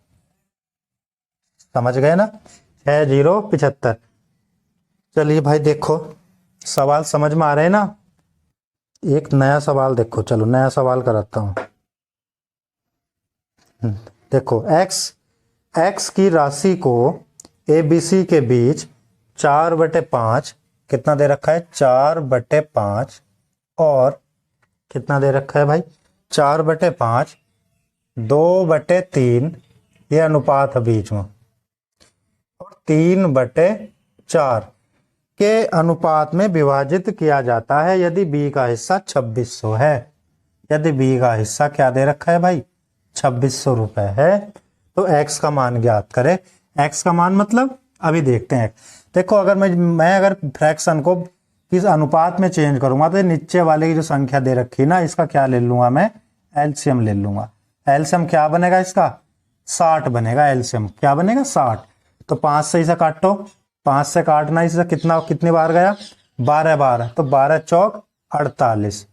समझ गए ना, 6075। चलिए भाई देखो सवाल समझ में आ रहे हैं ना। एक नया सवाल देखो, चलो नया सवाल कराता हूं। देखो एक्स की राशि को ए बी सी के बीच 4/5 कितना दे रखा है, 4/5 और कितना दे रखा है भाई, 4/5 2/3 ये अनुपात है बीच में, और 3/4 के अनुपात में विभाजित किया जाता है यदि बी का हिस्सा 2600 है। यदि बी का हिस्सा क्या दे रखा है भाई, 2600 रुपए है, तो एक्स का मान ज्ञात करें। एक्स का मान मतलब अभी देखते हैं। देखो अगर मैं अगर फ्रैक्शन को किस अनुपात में चेंज करूंगा तो नीचे वाले की जो संख्या दे रखी ना, इसका क्या ले लूंगा मैं, एलसीएम ले लूंगा। एलसीएम क्या बनेगा इसका, 60 बनेगा। एलसीएम क्या बनेगा, 60। तो 5 से इसे काटो, 5 से काटना इसे कितनी बार गया, 12 बार, तो 12 चौक 48।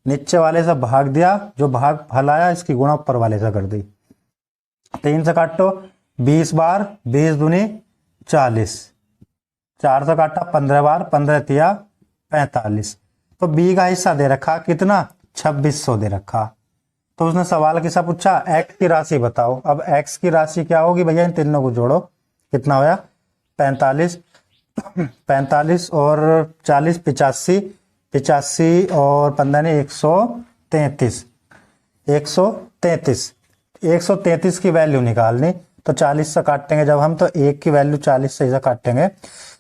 नीचे वाले से भाग दिया, जो भाग फलाया इसकी गुणा ऊपर वाले से कर दी। 3 से काटो 20 बार, 20 दूनी 40, 4 से काटा 15 बार, 15 तिया 45। तो बी का हिस्सा दे रखा कितना, 2600 दे रखा। तो उसने सवाल किसा पूछा, एक्स की राशि बताओ। अब एक्स की राशि क्या होगी भैया, इन तीनों को जोड़ो, कितना होया 45, 45 और 40 85, 85 और 15 ने 133, 133, 133 की वैल्यू निकालनी। तो 40 से काटेंगे जब हम, तो 1 की वैल्यू 40 से इसे काटेंगे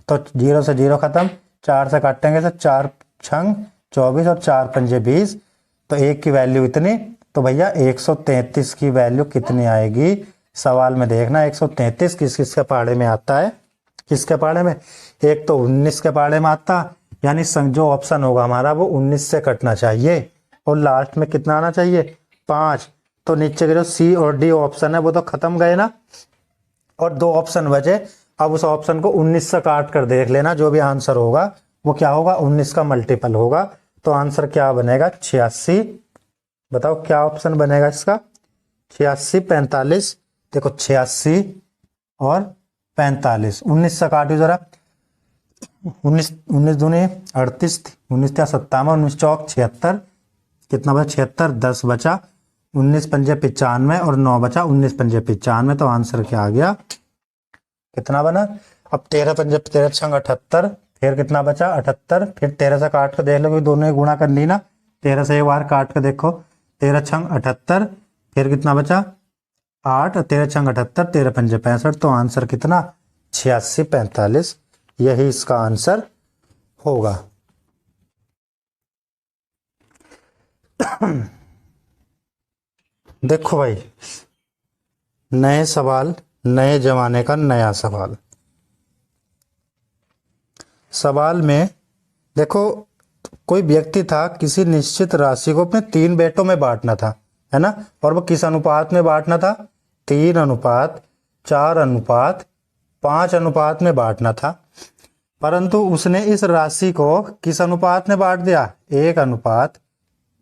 तो 0 से 0 खत्म, 4 से काटेंगे तो 4 छंग 24 और 4 पंजे 20, तो 1 की वैल्यू इतनी। तो भैया 133 की वैल्यू कितनी आएगी, सवाल में देखना। 133 किस किस के पाड़े में आता है, किसके पाड़े में, एक तो 19 के पाड़े में आता, यानी जो ऑप्शन होगा हमारा वो 19 से कटना चाहिए, और लास्ट में कितना आना चाहिए, 5। तो नीचे के जो सी और डी ऑप्शन है वो तो खत्म गए ना, और 2 ऑप्शन बचे। अब उस ऑप्शन को 19 से काट कर देख लेना, जो भी आंसर होगा वो क्या होगा, 19 का मल्टीपल होगा। तो आंसर क्या बनेगा, 86। बताओ क्या ऑप्शन बनेगा इसका, 86 45। देखो 86 और 45, 19 से काटो जरा, 19 दूनी 38, 19 त्या 57, 19 चौक 76, कितना बचा 76, 10 बचा, 19 पंजे 95 और 9 बचा, 19 पंजे 95। तो आंसर क्या आ गया, कितना बना। अब 13 पंजे 13 छंग 78, फिर कितना बचा 78, फिर 13 से काट कर देख लो, दोनों ही गुणा कर ली ना, 13 से एक बार काट कर देखो, 13 छंग 78, फिर कितना बचा 8, 13 छंग 78, 13 पंजे 65। तो आंसर कितना, 86 45, यही इसका आंसर होगा। देखो भाई, नए सवाल, नए जमाने का नया सवाल। सवाल में देखो, कोई व्यक्ति था, किसी निश्चित राशि को अपने 3 बेटों में बांटना था, है ना, और वो किस अनुपात में बांटना था, 3 अनुपात 4 अनुपात 5 अनुपात में बांटना था। परंतु उसने इस राशि को किस अनुपात में बांट दिया, 1 अनुपात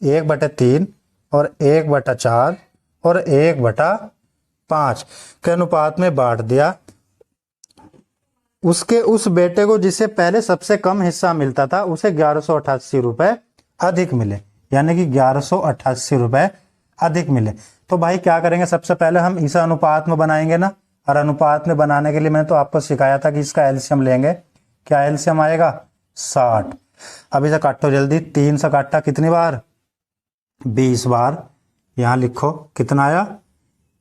1/3 और 1/4 और 1/5 के अनुपात में बांट दिया। उसके उस बेटे को जिसे पहले सबसे कम हिस्सा मिलता था, उसे 1188 रुपए अधिक मिले, यानी कि 1188 रुपए अधिक मिले। तो भाई क्या करेंगे, सबसे पहले हम इस अनुपात में बनाएंगे ना, और अनुपात में बनाने के लिए मैंने तो आपको सिखाया था कि इसका एलसीएम लेंगे। क्या एलसीएम आएगा, 60। अब इसे काटो जल्दी, 3 से काटा कितनी बार, 20 बार। यहां लिखो कितना आया,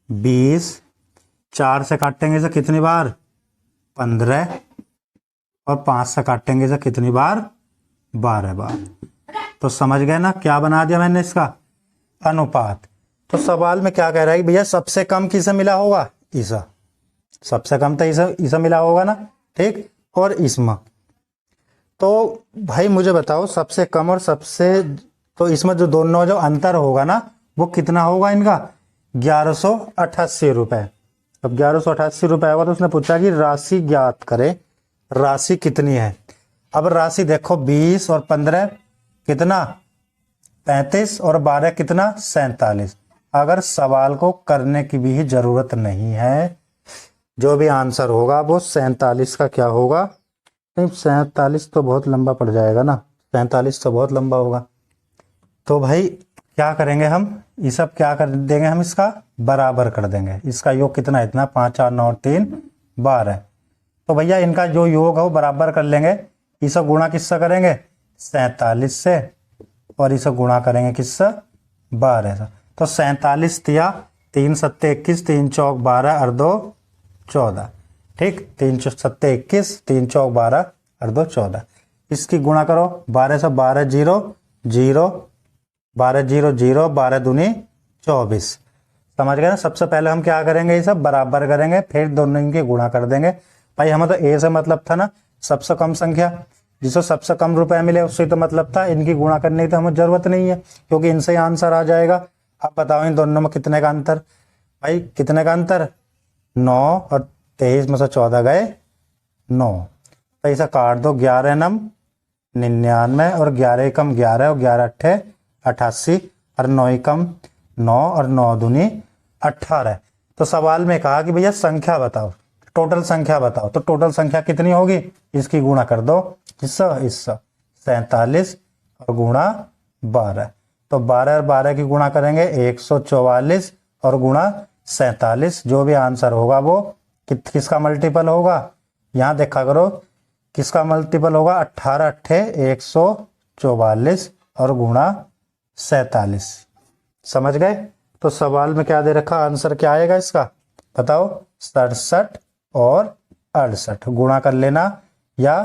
20। 4 से काटेंगे इसे कितनी बार, 15, और 5 से काटेंगे इसे कितनी बार, 12 बार। तो समझ गए ना क्या बना दिया मैंने इसका अनुपात। तो सवाल में क्या कह रहा है कि भैया सबसे कम किसे मिला होगा, ईसा, सबसे कम तो ईसा मिला होगा ना, ठीक, और इसमें तो भाई मुझे बताओ सबसे कम और सबसे, तो इसमें जो दोनों जो अंतर होगा ना वो कितना होगा इनका, 1188 रुपए। अब 1188 रुपए होगा, तो उसने पूछा कि राशि ज्ञात करें, राशि कितनी है। अब राशि देखो 20 और 15 कितना, 35 और 12 कितना, 47। अगर सवाल को करने की भी जरूरत नहीं है, जो भी आंसर होगा वो 47 का क्या होगा, नहीं 47 तो बहुत लंबा पड़ जाएगा ना, 47 तो बहुत लंबा होगा। तो भाई क्या करेंगे हम, ये सब क्या कर देंगे हम, इसका बराबर कर देंगे। इसका योग कितना है, इतना 5 4 9 3 12। तो भैया इनका जो योग है वो बराबर कर लेंगे। इसे गुणा किससे करेंगे, 47 से, और इसे गुणा करेंगे किससे, 12 से। तो 47 तिया 3 सत्ते 21, 3 चौक 12 और 2 14। ठीक, 3 सत्ते 21, 3 चौक 12 और 2 14। इसकी गुणा करो, 12 से 12 0 0, 12 0 0, 12 दूनी 24। समझ गए ना। सबसे पहले हम क्या करेंगे, ये सब बराबर करेंगे, फिर दोनों इनके गुणा कर देंगे। भाई हमें तो ए से मतलब था ना, सबसे कम संख्या, जिसको सबसे कम रुपए मिले उससे तो मतलब था। इनकी गुणा करने की तो हमें जरूरत नहीं है, क्योंकि इनसे आंसर आ जाएगा। अब बताओ इन दोनों में कितने का अंतर, भाई कितने का अंतर, 9 और 23 में से 14 गए 9। तो इसे काट दो, 11 नम 99, और 11 कम 11, और 11 अट्ठे 88, और 9 कम 9, और 9 दूनी 18। तो सवाल में कहा कि भैया संख्या बताओ, टोटल संख्या बताओ। तो टोटल संख्या कितनी होगी, इसकी गुणा कर दो, इससे 47 और गुणा 12। तो 12 और 12 की गुणा करेंगे 144, और गुणा 47। जो भी आंसर होगा वो किसका मल्टीपल होगा, यहाँ देखा करो किसका मल्टीपल होगा, 18 अट्ठे 144 और गुणा 47। समझ गए। तो सवाल में क्या दे रखा, आंसर क्या आएगा इसका बताओ, 67 और 68। गुणा कर लेना, या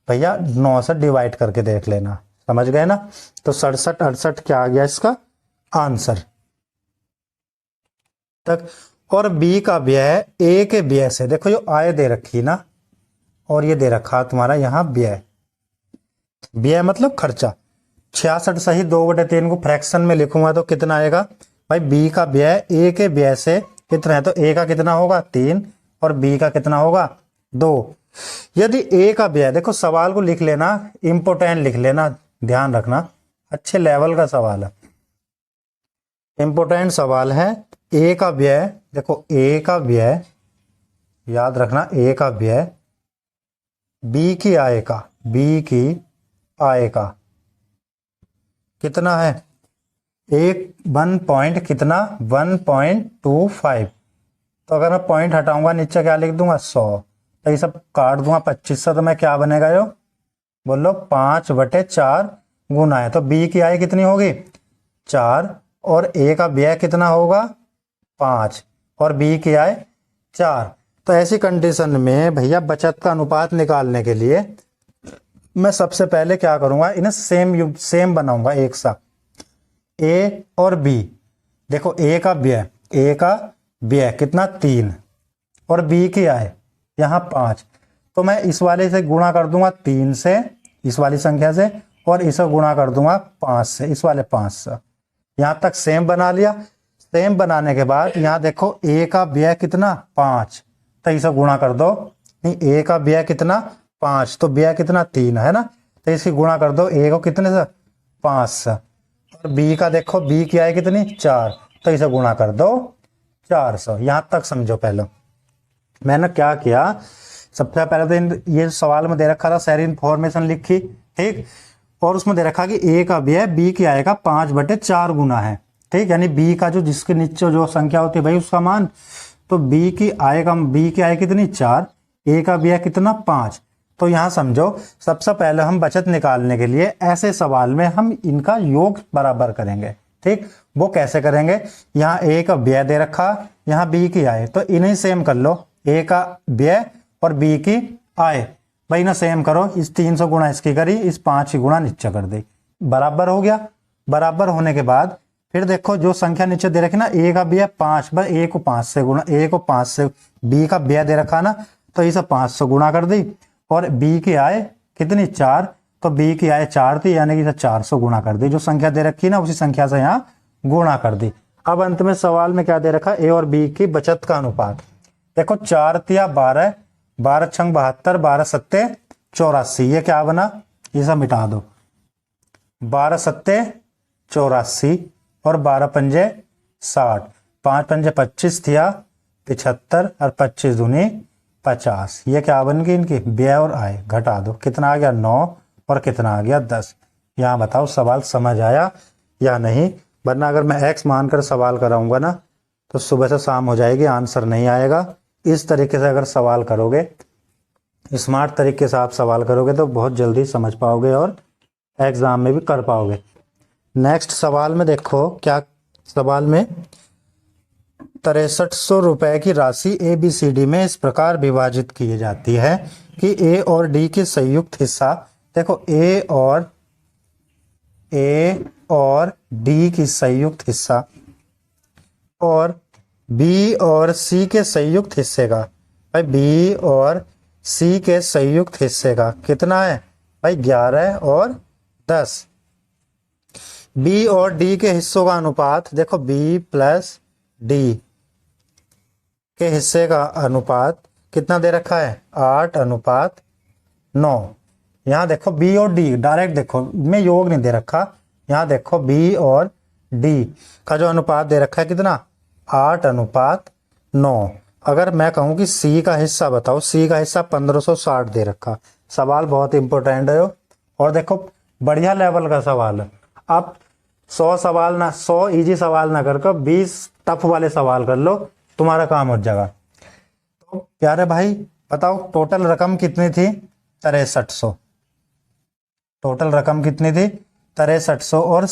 भैया 9 से डिवाइड करके देख लेना। समझ गए ना। तो 67 68 क्या आ गया इसका आंसर तक। और बी का व्यय ए के व्यय से, देखो जो आय दे रखी ना, और ये दे रखा तुम्हारा यहाँ व्यय, व्यय मतलब खर्चा। 66 सही 2/3 को फ्रैक्शन में लिखूंगा तो कितना आएगा, भाई बी का व्यय ए के व्यय से कितना है, तो ए का कितना होगा 3, और बी का कितना होगा 2। यदि ए का व्यय, देखो सवाल को लिख लेना, इंपोर्टेंट लिख लेना, ध्यान रखना, अच्छे लेवल का सवाल है, इंपोर्टेंट सवाल है। ए का व्यय, देखो ए का व्यय याद रखना, ए का व्यय बी की आय का, बी की आय का कितना है, एक 1 पॉइंट कितना 1.25। तो अगर मैं पॉइंट हटाऊंगा नीचे क्या लिख दूंगा 100, तो ये सब काट दूंगा 25 से, तो मैं क्या बनेगा यो, बोलो 5/4 गुना है। तो बी की आय कितनी होगी 4, और ए का व्यय कितना होगा 5, और बी की आय 4। तो ऐसी कंडीशन में भैया बचत का अनुपात निकालने के लिए मैं सबसे पहले क्या करूंगा, इन्हें सेम बनाऊंगा एक साथ। ए और बी, देखो ए का व्यय कितना 3, और बी की आय यहाँ 5। तो मैं इस वाले से गुणा कर दूंगा 3 से, इस वाली संख्या से, और इसे गुणा कर दूंगा 5 से, इस वाले 5 से। यहां तक सेम बना लिया। सेम बनाने के बाद यहाँ देखो ए का व्यय कितना 5, तो इसे गुणा कर दो, नहीं ए का व्यय कितना 5, तो व्यय कितना 3 है ना, तो इसकी गुणा कर दो, ए को कितने से 5 से, और बी का देखो बी की आय कितनी 4, तो इसे गुणा कर दो 400। यहां तक समझो। पहले मैंने क्या किया, सबसे पहले तो ये सवाल में दे रखा था सारी इंफॉर्मेशन लिखी, ठीक, और उसमें दे रखा कि ए का व्यय बी की आय का 5/4 गुना है, ठीक, यानी बी का जो जिसके नीचे जो संख्या होती है भाई उसका मान। तो बी की आय कितनी 4, ए का व्यय कितना 5। तो यहां समझो सबसे पहले हम बचत निकालने के लिए ऐसे सवाल में हम इनका योग बराबर करेंगे, ठीक। वो कैसे करेंगे, यहाँ ए का व्यय दे रखा, यहाँ बी की आय, तो इन्हें सेम कर लो, ए का व्यय और बी की आय, भाई ना सेम करो। इस 300 गुणा इसकी करी, इस 5 की गुणा नीचे कर दी, बराबर हो गया। बराबर होने के बाद फिर देखो जो संख्या नीचे दे रखी ना, ए का व्यय 5, बस ए को 5 से गुणा, ए को 5 से, बी का व्यय दे रखा ना, तो इसे 5 से गुणा कर दी, और बी की आय कितनी 4, तो बी की आय 4 थी, यानी कि इसे 400 गुणा कर दी। जो संख्या दे रखी ना उसी संख्या से यहाँ गुणा कर दी। अब अंत में सवाल में क्या दे रखा, ए और बी की बचत का अनुपात। देखो 4 तिया 12, 12 छंग 72, 12 सत्ते 84, ये क्या बना, इसे मिटा दो, 12 सत्ते 84, और 12 पंजे 60, 5 पंजे 25 थिया 75, और 25 दूनी 50। ये क्या बन गई इनकी व्यय और आय, घटा दो, कितना आ गया 9, और कितना आ गया 10। यहाँ बताओ सवाल समझ आया या नहीं। वरना अगर मैं x मानकर सवाल कराऊंगा ना तो सुबह से शाम हो जाएगी, आंसर नहीं आएगा। इस तरीके से अगर सवाल करोगे, स्मार्ट तरीके से आप सवाल करोगे तो बहुत जल्दी समझ पाओगे और एग्जाम में भी कर पाओगे। नेक्स्ट सवाल में देखो क्या सवाल में 6300 रुपए की राशि ABCD में इस प्रकार विभाजित की जाती है कि A और D की संयुक्त हिस्सा, देखो A और D की संयुक्त हिस्सा और B और C के संयुक्त हिस्से का, भाई B और C के संयुक्त हिस्से का कितना है भाई 11 और 10। B और D के हिस्सों का अनुपात, देखो B प्लस D के हिस्से का अनुपात कितना दे रखा है 8:9। यहाँ देखो B और D डायरेक्ट देखो, में योग नहीं दे रखा, यहाँ देखो B और D का जो अनुपात दे रखा है कितना 8:9। अगर मैं कहूँ कि C का हिस्सा बताओ, C का हिस्सा 1560 दे रखा। सवाल बहुत इंपॉर्टेंट है और देखो बढ़िया लेवल का सवाल है। आप 100 सवाल ना 100 इजी सवाल ना कर 20 टफ वाले सवाल कर लो, तुम्हारा काम हो जाएगा। तो प्यारे भाई बताओ टोटल रकम कितनी थी 6300। टोटल रकम कितनी थी 6300 और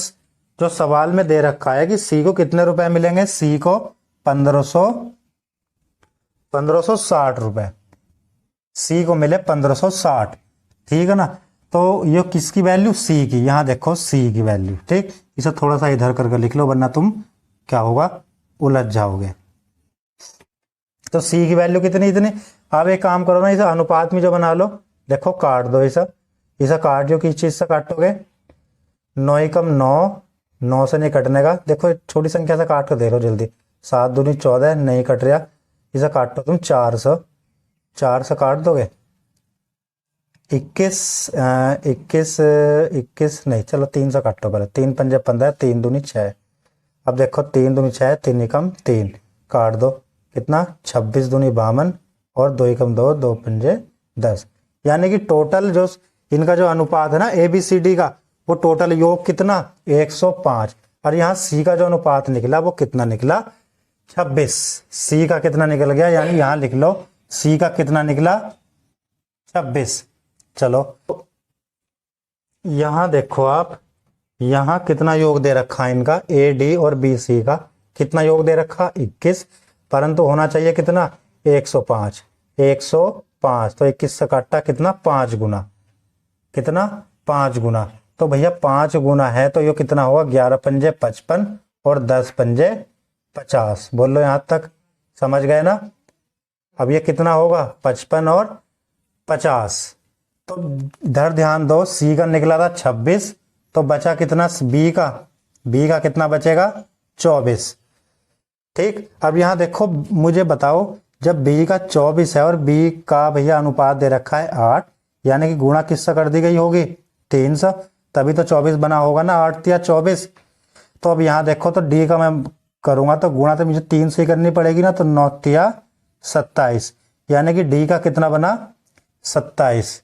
जो सवाल में दे रखा है कि सी को कितने रुपए मिलेंगे, सी को 1560 रुपए, सी को मिले 1560, ठीक है ना। तो ये किसकी वैल्यू सी की, यहां देखो सी की वैल्यू, ठीक। इसे थोड़ा सा इधर करके लिख लो वरना तुम क्या होगा उलझ जाओगे। तो सी की वैल्यू कितनी इतनी। अब एक काम करो ना, इसे अनुपात में जो बना लो, देखो काट दो इसे काट जो किस चीज से काटोगे 9 एकम 9 से नहीं कटने का, देखो छोटी संख्या से काट कर दे लो जल्दी, 7 दूनी 14 नहीं कट रहा, इसे काटो तुम 4 से काट दोगे 21 नहीं, चलो 3 से काटो पहले, 3 पंजे 15, 3 दूनी 6। अब देखो 3 दूनी 6, 3 एकम 3 काट दो कितना 26 दूनी 52 और 2 एकम 2, 2 पंजे 10। यानी कि टोटल जो इनका जो अनुपात है ना ABCD का, वो टोटल योग कितना 105। और यहाँ सी का जो अनुपात निकला वो कितना निकला 26। सी का कितना निकल गया, यानी यहाँ लिख लो सी का कितना निकला 26। चलो यहाँ देखो आप, यहाँ कितना योग दे रखा है इनका AD और BC का, कितना योग दे रखा 21, परंतु होना चाहिए कितना 105। 105 तो 21 से काटा कितना 5 गुना, कितना 5 गुना। तो भैया 5 गुना है तो ये कितना होगा 11 पंजे 55 और 10 पंजे 50। बोल लो यहां तक समझ गए ना। अब ये कितना होगा 55 और 50। तो इधर ध्यान दो, सी का निकला था 26, तो बचा कितना बी का कितना बचेगा 24, ठीक। अब यहां देखो मुझे बताओ, जब बी का 24 है और बी का भैया अनुपात दे रखा है 8, यानी कि गुणा किससे कर दी गई होगी 3 से, तभी तो 24 बना होगा ना 8 या 24। तो अब यहाँ देखो तो डी का मैं करूंगा तो गुणा तो मुझे 3 से ही करनी पड़ेगी ना, तो 9 या 27, यानी कि डी का कितना बना 27,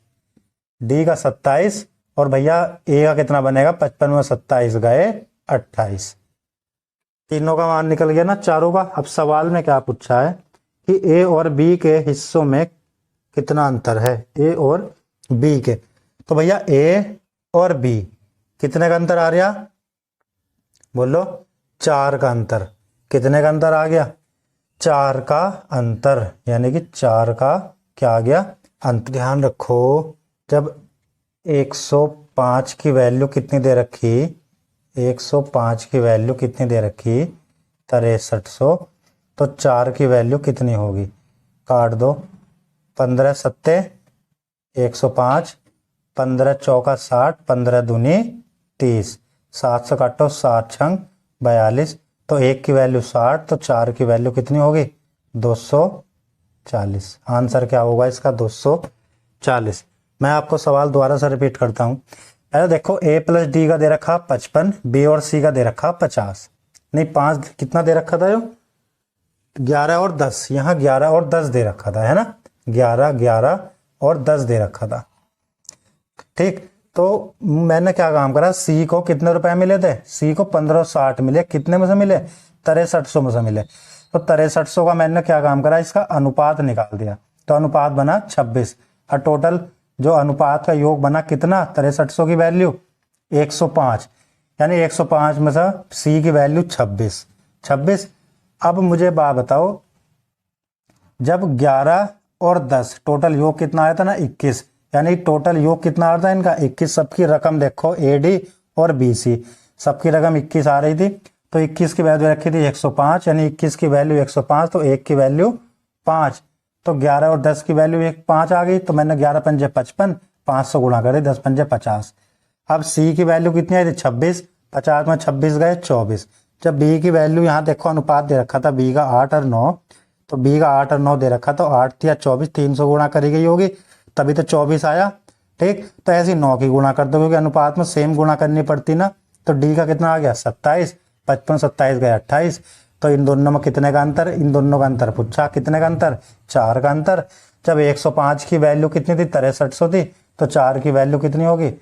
डी का 27। और भैया ए का कितना बनेगा 55 में 27 गए 28। तीनों का मान निकल गया ना चारों का। अब सवाल में क्या पूछा है कि ए और बी के हिस्सों में कितना अंतर है, ए और बी के। तो भैया ए और बी कितने का अंतर आ गया, बोलो 4 का अंतर। कितने का अंतर आ गया 4 का अंतर, यानी कि 4 का क्या आ गया अंतर। ध्यान रखो जब 105 की वैल्यू कितनी दे रखी, 105 की वैल्यू कितनी दे रखी 6300, तो 4 की वैल्यू कितनी होगी, काट दो 15 सत्ते 105, 15 चौका 60, 15 दूनी 30, 7 से काटो 7 छंग 42, तो 1 की वैल्यू 60, तो 4 की वैल्यू कितनी होगी 240। आंसर क्या होगा इसका 240। मैं आपको सवाल दोबारा से रिपीट करता हूं। पहले देखो ए प्लस डी का दे रखा 55, बी और सी का दे रखा 50, नहीं 5 कितना दे रखा था, 11 और 10, यहाँ 11 और 10 दे रखा था, है ना, 11 और 10 दे रखा था, ठीक। तो मैंने क्या काम करा, सी को कितने रुपए मिले थे, सी को 1560 मिले, कितने में से मिले, 6300 में से मिले। तो 6300 का मैंने क्या काम करा, इसका अनुपात निकाल दिया, तो अनुपात बना 26, और टोटल जो अनुपात का योग बना कितना, 6300 की वैल्यू 105, यानी 105 में से सी की वैल्यू 26। अब मुझे बात बताओ, जब 11 और 10 टोटल योग कितना आया था ना, 21, यानी टोटल योग कितना आ रहा था इनका 21। सबकी रकम देखो, एडी और बीसी, सबकी रकम 21 आ रही थी। तो 21 की वैल्यू रखी थी 105, यानी 21 की वैल्यू 105, तो 1 की वैल्यू 5, तो 11 और 10 की वैल्यू 5 आ गई। तो मैंने 11 पंजे 55, 500 गुणा करे, 10 पंजे 50। अब सी की वैल्यू कितनी आई थी, 26, 50 में 26 गए 24। जब बी की वैल्यू यहाँ देखो, अनुपात दे रखा था बी का 8 और 9, तो बी का 8 और 9 दे रखा, तो 8 या 24, 300 गुणा करी गई होगी, तभी तो 24 आया। ठीक, तो ऐसे 9 की गुणा कर दो, क्योंकि अनुपात में सेम गुणा करनी पड़ती ना। तो डी का कितना आ गया, 27, 55 27 गए 28। तो इन दोनों में कितने का अंतर, इन दोनों का अंतर पूछा, कितने का अंतर, 4 का अंतर। जब 105 की वैल्यू कितनी थी, 6300 थी, तो 4 की वैल्यू कितनी होगी,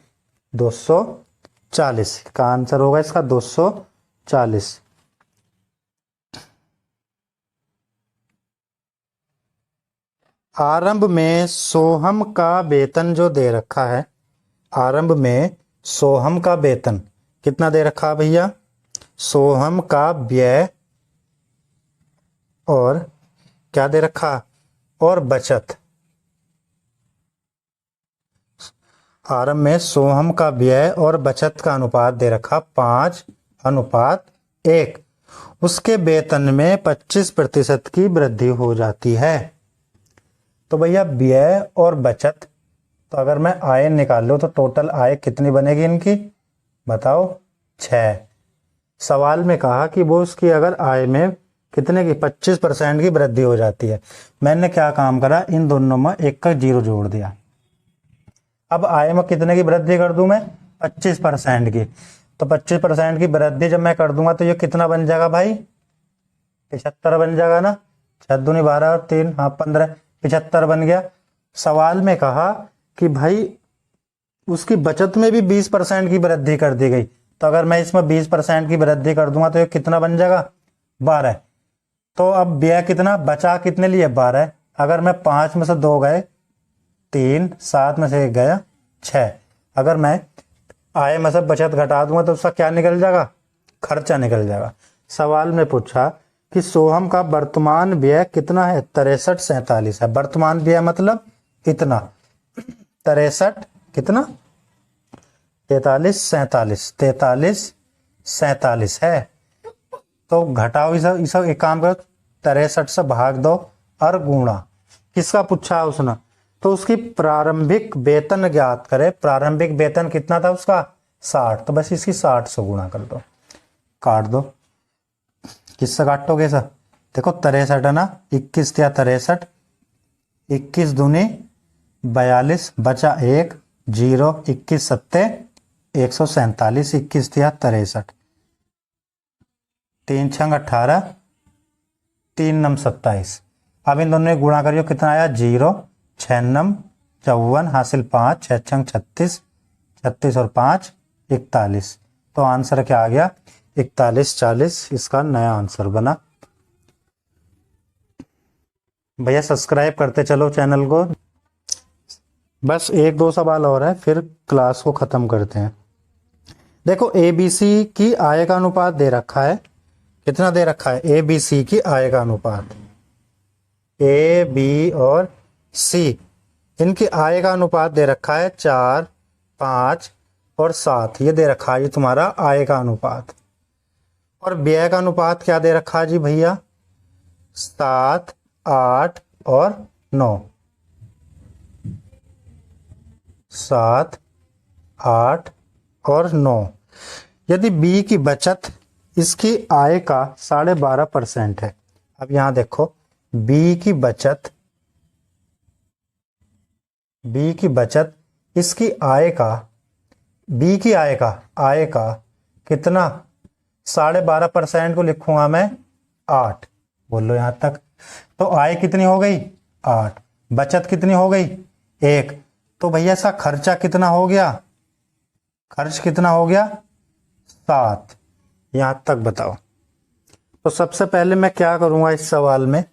240 का आंसर होगा इसका 240। आरंभ में सोहम का वेतन जो दे रखा है, आरंभ में सोहम का वेतन कितना दे रखा है भैया, सोहम का व्यय और क्या दे रखा, और बचत। आरंभ में सोहम का व्यय और बचत का अनुपात दे रखा 5:1। उसके वेतन में 25% की वृद्धि हो जाती है। तो भैया व्यय और बचत, तो अगर मैं आय निकाल लूं तो टोटल आय कितनी बनेगी इनकी, बताओ, 6। सवाल में कहा कि वो उसकी अगर आय में कितने की 25% की वृद्धि हो जाती है। मैंने क्या काम करा, इन दोनों में एक का 0 जोड़ दिया। अब आय में कितने की वृद्धि कर दूं मैं, 25% की। तो 25% की वृद्धि जब मैं कर दूंगा तो ये कितना बन जाएगा भाई, 75 बन जाएगा ना, 6 दूनी 12 और 3, हाँ 15, 75 बन गया। सवाल में कहा कि भाई उसकी बचत में भी 20% की वृद्धि कर दी गई, तो अगर मैं इसमें 20% की वृद्धि कर दूंगा तो ये कितना बन जाएगा, 12। तो अब व्यय कितना बचा, कितने लिए 12। अगर मैं 5 में से 2 गए 3, 7 में से 1 गया 6। अगर मैं आय में से बचत घटा दूंगा तो उसका क्या निकल जाएगा, खर्चा निकल जाएगा। सवाल में पूछा कि सोहम का वर्तमान व्यय कितना है, 6347 है। वर्तमान व्यय मतलब इतना, 63 कितना, 43 है। तो घटाओ इस एक काम करो, 63 से भाग दो और गुणा। किसका पूछा है उसने, तो उसकी प्रारंभिक वेतन ज्ञात करे। प्रारंभिक वेतन कितना था उसका, 60, तो बस इसकी 60 से गुणा कर दो, काट दो। किससे काटोगे सर, देखो 63 है ना, 21 या 63, 21 दूनी 42, बचा 1, 0, 21 सत्ते 147, 21 या 63, 3 छंग 18, 3 नम 27। अब इन दोनों में गुणा करियो, कितना आया 0, 6 नम 54, हासिल 5, 6 छंग 36, 36 और 5 41। तो आंसर क्या आ गया, 4140 इसका नया आंसर बना। भैया सब्सक्राइब करते चलो चैनल को। बस 1-2 सवाल और है, फिर क्लास को खत्म करते हैं। देखो एबीसी की आय का अनुपात दे रखा है, कितना दे रखा है, एबीसी की आय का अनुपात, ए बी और सी, इनकी आय का अनुपात दे रखा है 4, 5 और 7। ये दे रखा है ये तुम्हारा आय का अनुपात। और व्यय का अनुपात क्या दे रखा है जी भैया, 7, 8 और 9, 7, 8 और 9। यदि बी की बचत इसकी आय का 12.5% है। अब यहां देखो बी की बचत इसकी आय का, बी की आय का कितना, 12.5% को लिखूंगा मैं 8, बोल लो यहां तक। तो आय कितनी हो गई 8, बचत कितनी हो गई 1। तो भैया इसका खर्चा कितना हो गया खर्च कितना हो गया 7। यहां तक बताओ। तो सबसे पहले मैं क्या करूंगा इस सवाल में,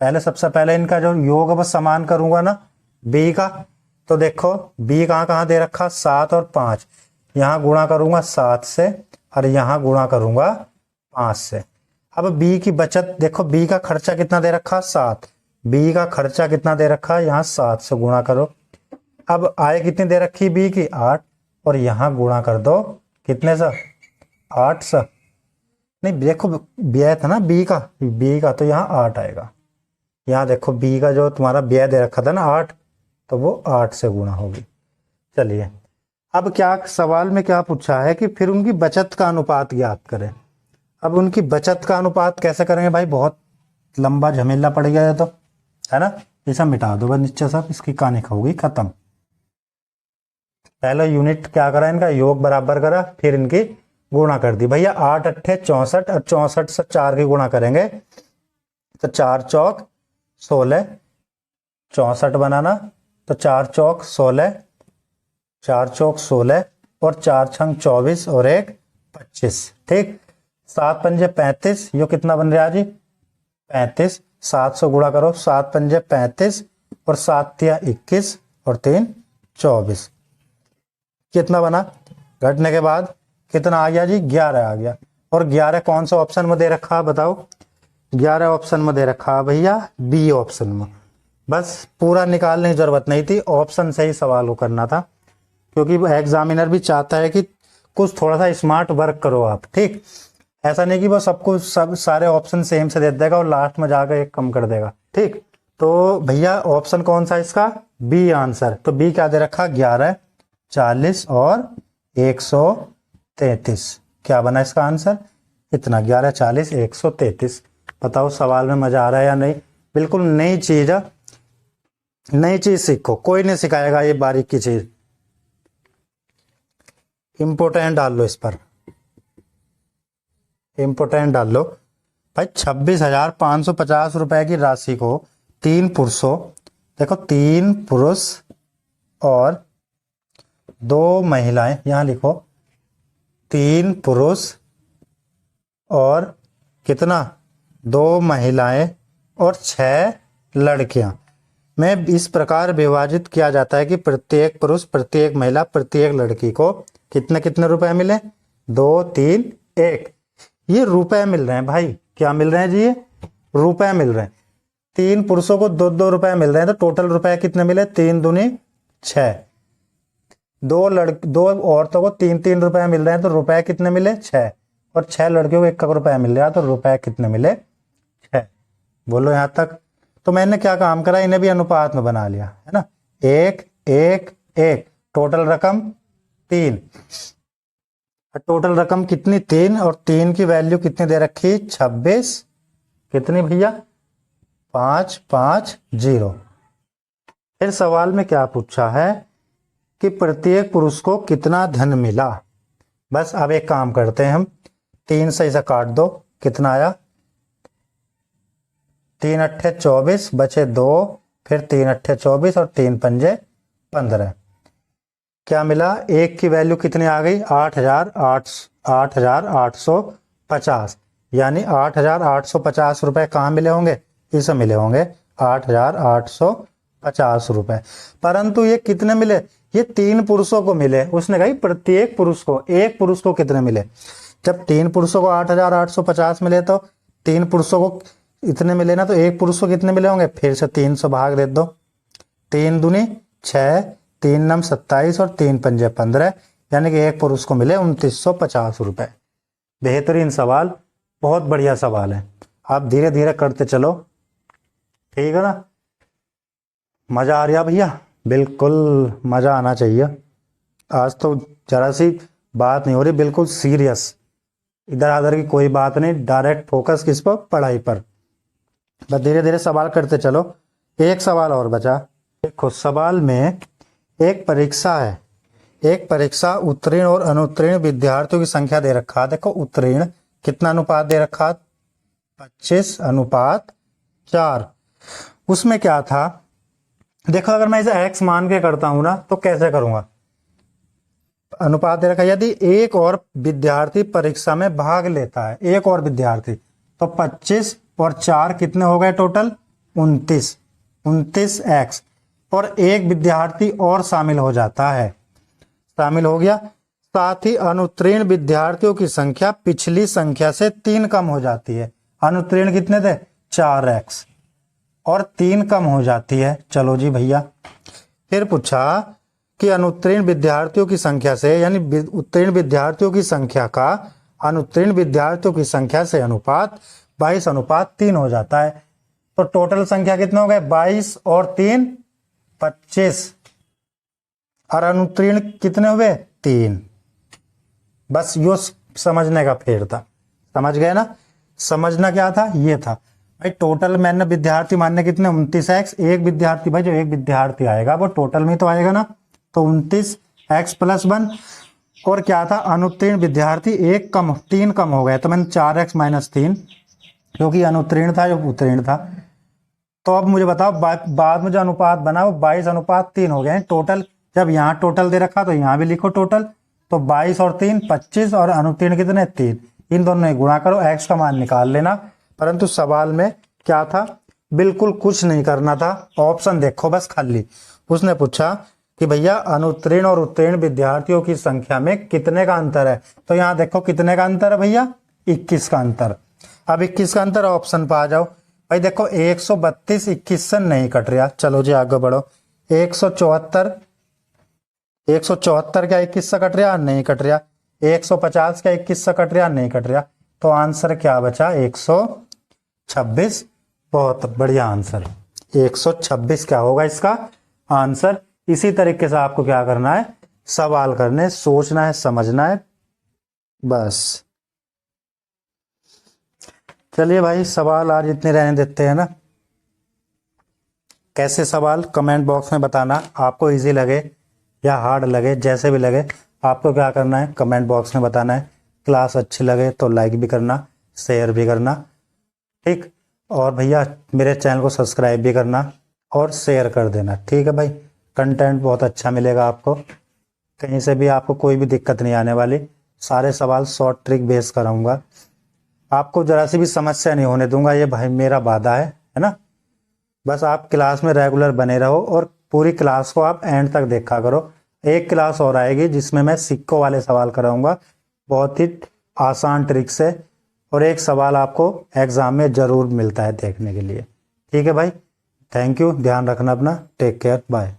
सबसे पहले इनका जो योग व समान करूंगा ना बी का। तो देखो बी कहाँ कहाँ दे रखा 7 और 5, यहां गुणा करूंगा 7 से और यहां गुणा करूंगा 5 से। अब बी की बचत देखो, बी का खर्चा कितना दे रखा 7, बी का खर्चा कितना दे रखा यहाँ 7 से गुणा करो। अब आय कितनी दे रखी बी की 8 और यहां गुणा कर दो कितने से 8 से। नहीं देखो व्यय था ना बी का तो यहाँ 8 आएगा। यहाँ देखो बी का जो तुम्हारा व्यय दे रखा था ना 8, तो वो 8 से गुणा होगी। चलिए अब क्या सवाल में क्या पूछा है कि फिर उनकी बचत का अनुपात ज्ञात करें। अब उनकी बचत का अनुपात कैसे करेंगे भाई, बहुत लंबा झमेला पड़ गया है तो, है ना। इसे मिटा दो बस नीचे सब, इसकी कहानी होगी खत्म। पहले यूनिट क्या करा इनका, योग बराबर करा, फिर इनकी गुणा कर दी भैया। 8 अट्ठे 64 और 64 से 4 की गुणा करेंगे तो 4 चौक 16, 64 बनाना तो 4 चौक 16, 4 चौक 16 और 4 छंग 24 और 1 25। ठीक, 7 पंजे 35, यो कितना बन रहा है जी 35। 7 से गुणा करो, 7 पंजे 35 और 7 तिया 21 और 3 24। कितना बना, घटने के बाद कितना आ गया जी 11 आ गया। और 11 कौन सा ऑप्शन में दे रखा बताओ, 11 ऑप्शन में दे रखा भैया बी ऑप्शन में। बस पूरा निकालने की जरूरत नहीं थी, ऑप्शन से ही सवाल को करना था, क्योंकि एग्जामिनर भी चाहता है कि कुछ थोड़ा सा स्मार्ट वर्क करो आप। ठीक, ऐसा नहीं कि वो सबको सब सारे ऑप्शन सेम से दे देगा और लास्ट में जाकर एक कम कर देगा। ठीक, तो भैया ऑप्शन कौन सा इसका, बी आंसर। तो बी क्या दे रखा 11, 40 और 133। क्या बना इसका आंसर, इतना 11, 40, 133। बताओ सवाल में मजा आ रहा है या नहीं। बिल्कुल नई चीज है, नई चीज सीखो, कोई नहीं सिखाएगा ये बारीक की चीज। इंपोर्टेंट डाल लो इस पर, इंपोर्टेंट डाल लो भाई। 26,550 रुपए की राशि को 3 पुरुषों, देखो 3 पुरुष और 2 महिलाएं, यहां लिखो 3 पुरुष और कितना 2 महिलाएं और 6 लड़कियां में इस प्रकार विभाजित किया जाता है कि प्रत्येक पुरुष, प्रत्येक महिला, प्रत्येक लड़की को कितने कितने रुपए मिले, 2, 3, 1। ये रुपए मिल रहे हैं भाई, क्या मिल रहे हैं जी, ये रुपए मिल रहे हैं। 3 पुरुषों को 2-2 रुपए मिल रहे हैं, तो टोटल रुपए कितने मिले, 3 दूनी 6। 2 औरतों को 3-3 रुपए मिल रहे हैं, तो रुपए कितने मिले 6। और 6 लड़कियों को 1 रुपया मिल रहा है, तो रुपए कितने मिले 6। बोलो यहां तक। तो मैंने क्या काम करा, इन्हें भी अनुपात में बना लिया, है ना। 1, 1, 1, टोटल रकम 3। टोटल रकम कितनी 3, और 3 की वैल्यू कितनी दे रखी 26। कितनी भैया 5, 5, 0। फिर सवाल में क्या पूछा है कि प्रत्येक पुरुष को कितना धन मिला। बस अब एक काम करते हैं हम, 3 से इसे काट दो, कितना आया 3 अट्ठे 24, बचे 2, फिर 3 अट्ठे 24 और 3 पंजे 15। क्या मिला, 1 की वैल्यू कितनी आ गई 8,850, यानी 8,850 रुपए कहाँ मिले होंगे, इसे मिले होंगे 8,850 रुपए। परंतु ये कितने मिले, ये 3 पुरुषों को मिले। उसने कहा प्रत्येक पुरुष को, एक पुरुष को कितने मिले। जब 3 पुरुषों को 8,850 मिले तो 3 पुरुषों को इतने मिले ना, तो एक पुरुष को कितने मिले होंगे, फिर से 3 से भाग दे दो। 3 दूनी 6, 3 नम 27 और 3 पंजे 15, यानी कि एक पुरुष को मिले 2950 रुपए। बेहतरीन सवाल, बहुत बढ़िया सवाल है। आप धीरे धीरे करते चलो, ठीक है ना। मजा आ रहा भैया, बिल्कुल मजा आना चाहिए। आज तो जरा सी बात नहीं हो रही, बिल्कुल सीरियस, इधर उधर की कोई बात नहीं, डायरेक्ट फोकस किस पर, पढ़ाई पर। बस धीरे धीरे सवाल करते चलो। एक सवाल और बचा। देखो सवाल में एक परीक्षा है, एक परीक्षा उत्तीर्ण और अनुत्तीर्ण विद्यार्थियों की संख्या दे रखा। देखो उत्तीर्ण कितना अनुपात दे रखा 25:4। उसमें क्या था, देखो अगर मैं इसे x मान के करता हूं ना, तो कैसे करूंगा, अनुपात दे रखा है, यदि एक और विद्यार्थी परीक्षा में भाग लेता है, एक और विद्यार्थी, तो 25 और 4 कितने हो गए टोटल 29, 29x, और एक विद्यार्थी और शामिल हो जाता है, शामिल हो गया। साथ ही अनुत्तीर्ण विद्यार्थियों की संख्या पिछली संख्या से 3 कम हो जाती है। अनुत्तीर्ण कितने थे 4x, और 3 कम हो जाती है। चलो जी भैया, फिर पूछा कि अनुत्तीर्ण विद्यार्थियों की संख्या से, यानी उत्तीर्ण विद्यार्थियों की संख्या का अनुत्तीर्ण विद्यार्थियों की संख्या से अनुपात 22:3 हो जाता है। तो टोटल संख्या कितने हो गए 22 और 3 25, और अनुत्तीर्ण कितने हुए 3। बस यो समझने का फेर था, समझ गए ना। समझना क्या था, ये था भाई टोटल मैंने विद्यार्थी मानने कितने 29x, एक विद्यार्थी, भाई जो एक विद्यार्थी आएगा वो टोटल में तो आएगा ना, तो 29x+1, और क्या था अनुत्तीर्ण विद्यार्थी 3 कम हो गए, तो मैंने 4x-3, क्योंकि अनुत्तीर्ण था जो उत्तीर्ण था। तो अब मुझे बताओ बाद में जो अनुपात बना वो 22:3 हो गए टोटल। जब यहाँ टोटल दे रखा तो यहाँ भी लिखो टोटल, तो 22 और 3 25, और अनुत्तीर्ण कितने 3, इन दोनों गुणा करो, x का मान निकाल लेना। परंतु सवाल में क्या था, बिल्कुल कुछ नहीं करना था, ऑप्शन देखो बस खाली। उसने पूछा कि भैया अनुत्तीर्ण और उत्तीर्ण विद्यार्थियों की संख्या में कितने का अंतर है, तो यहाँ देखो कितने का अंतर है भैया 21 का अंतर। अब 21 का अंतर ऑप्शन पर आ जाओ भाई, देखो 132 21 से नहीं कट रहा, चलो जी आगे बढ़ो। 174 क्या 21 से कट रहा, नहीं कट रहा। 150 क्या 21 से कट रहा, नहीं कट रहा। तो आंसर क्या बचा 126, बहुत बढ़िया आंसर 126 क्या होगा इसका आंसर। इसी तरीके से आपको क्या करना है, सवाल करने, सोचना है, समझना है, बस। चलिए भाई, सवाल आज इतने रहने देते हैं ना। कैसे सवाल कमेंट बॉक्स में बताना, आपको इजी लगे या हार्ड लगे, जैसे भी लगे आपको क्या करना है कमेंट बॉक्स में बताना है। क्लास अच्छी लगे तो लाइक भी करना, शेयर भी करना, ठीक। और भैया मेरे चैनल को सब्सक्राइब भी करना और शेयर कर देना, ठीक है भाई। कंटेंट बहुत अच्छा मिलेगा आपको, कहीं से भी आपको कोई भी दिक्कत नहीं आने वाली। सारे सवाल शॉर्ट ट्रिक बेस कराऊंगा, आपको जरा सी भी समस्या नहीं होने दूंगा, ये भाई मेरा वादा है ना। बस आप क्लास में रेगुलर बने रहो और पूरी क्लास को आप एंड तक देखा करो। एक क्लास और आएगी जिसमें मैं सिक्कों वाले सवाल कराऊंगा, बहुत ही आसान ट्रिक से, और एक सवाल आपको एग्जाम में जरूर मिलता है देखने के लिए, ठीक है भाई। थैंक यू, ध्यान रखना अपना, टेक केयर, बाय।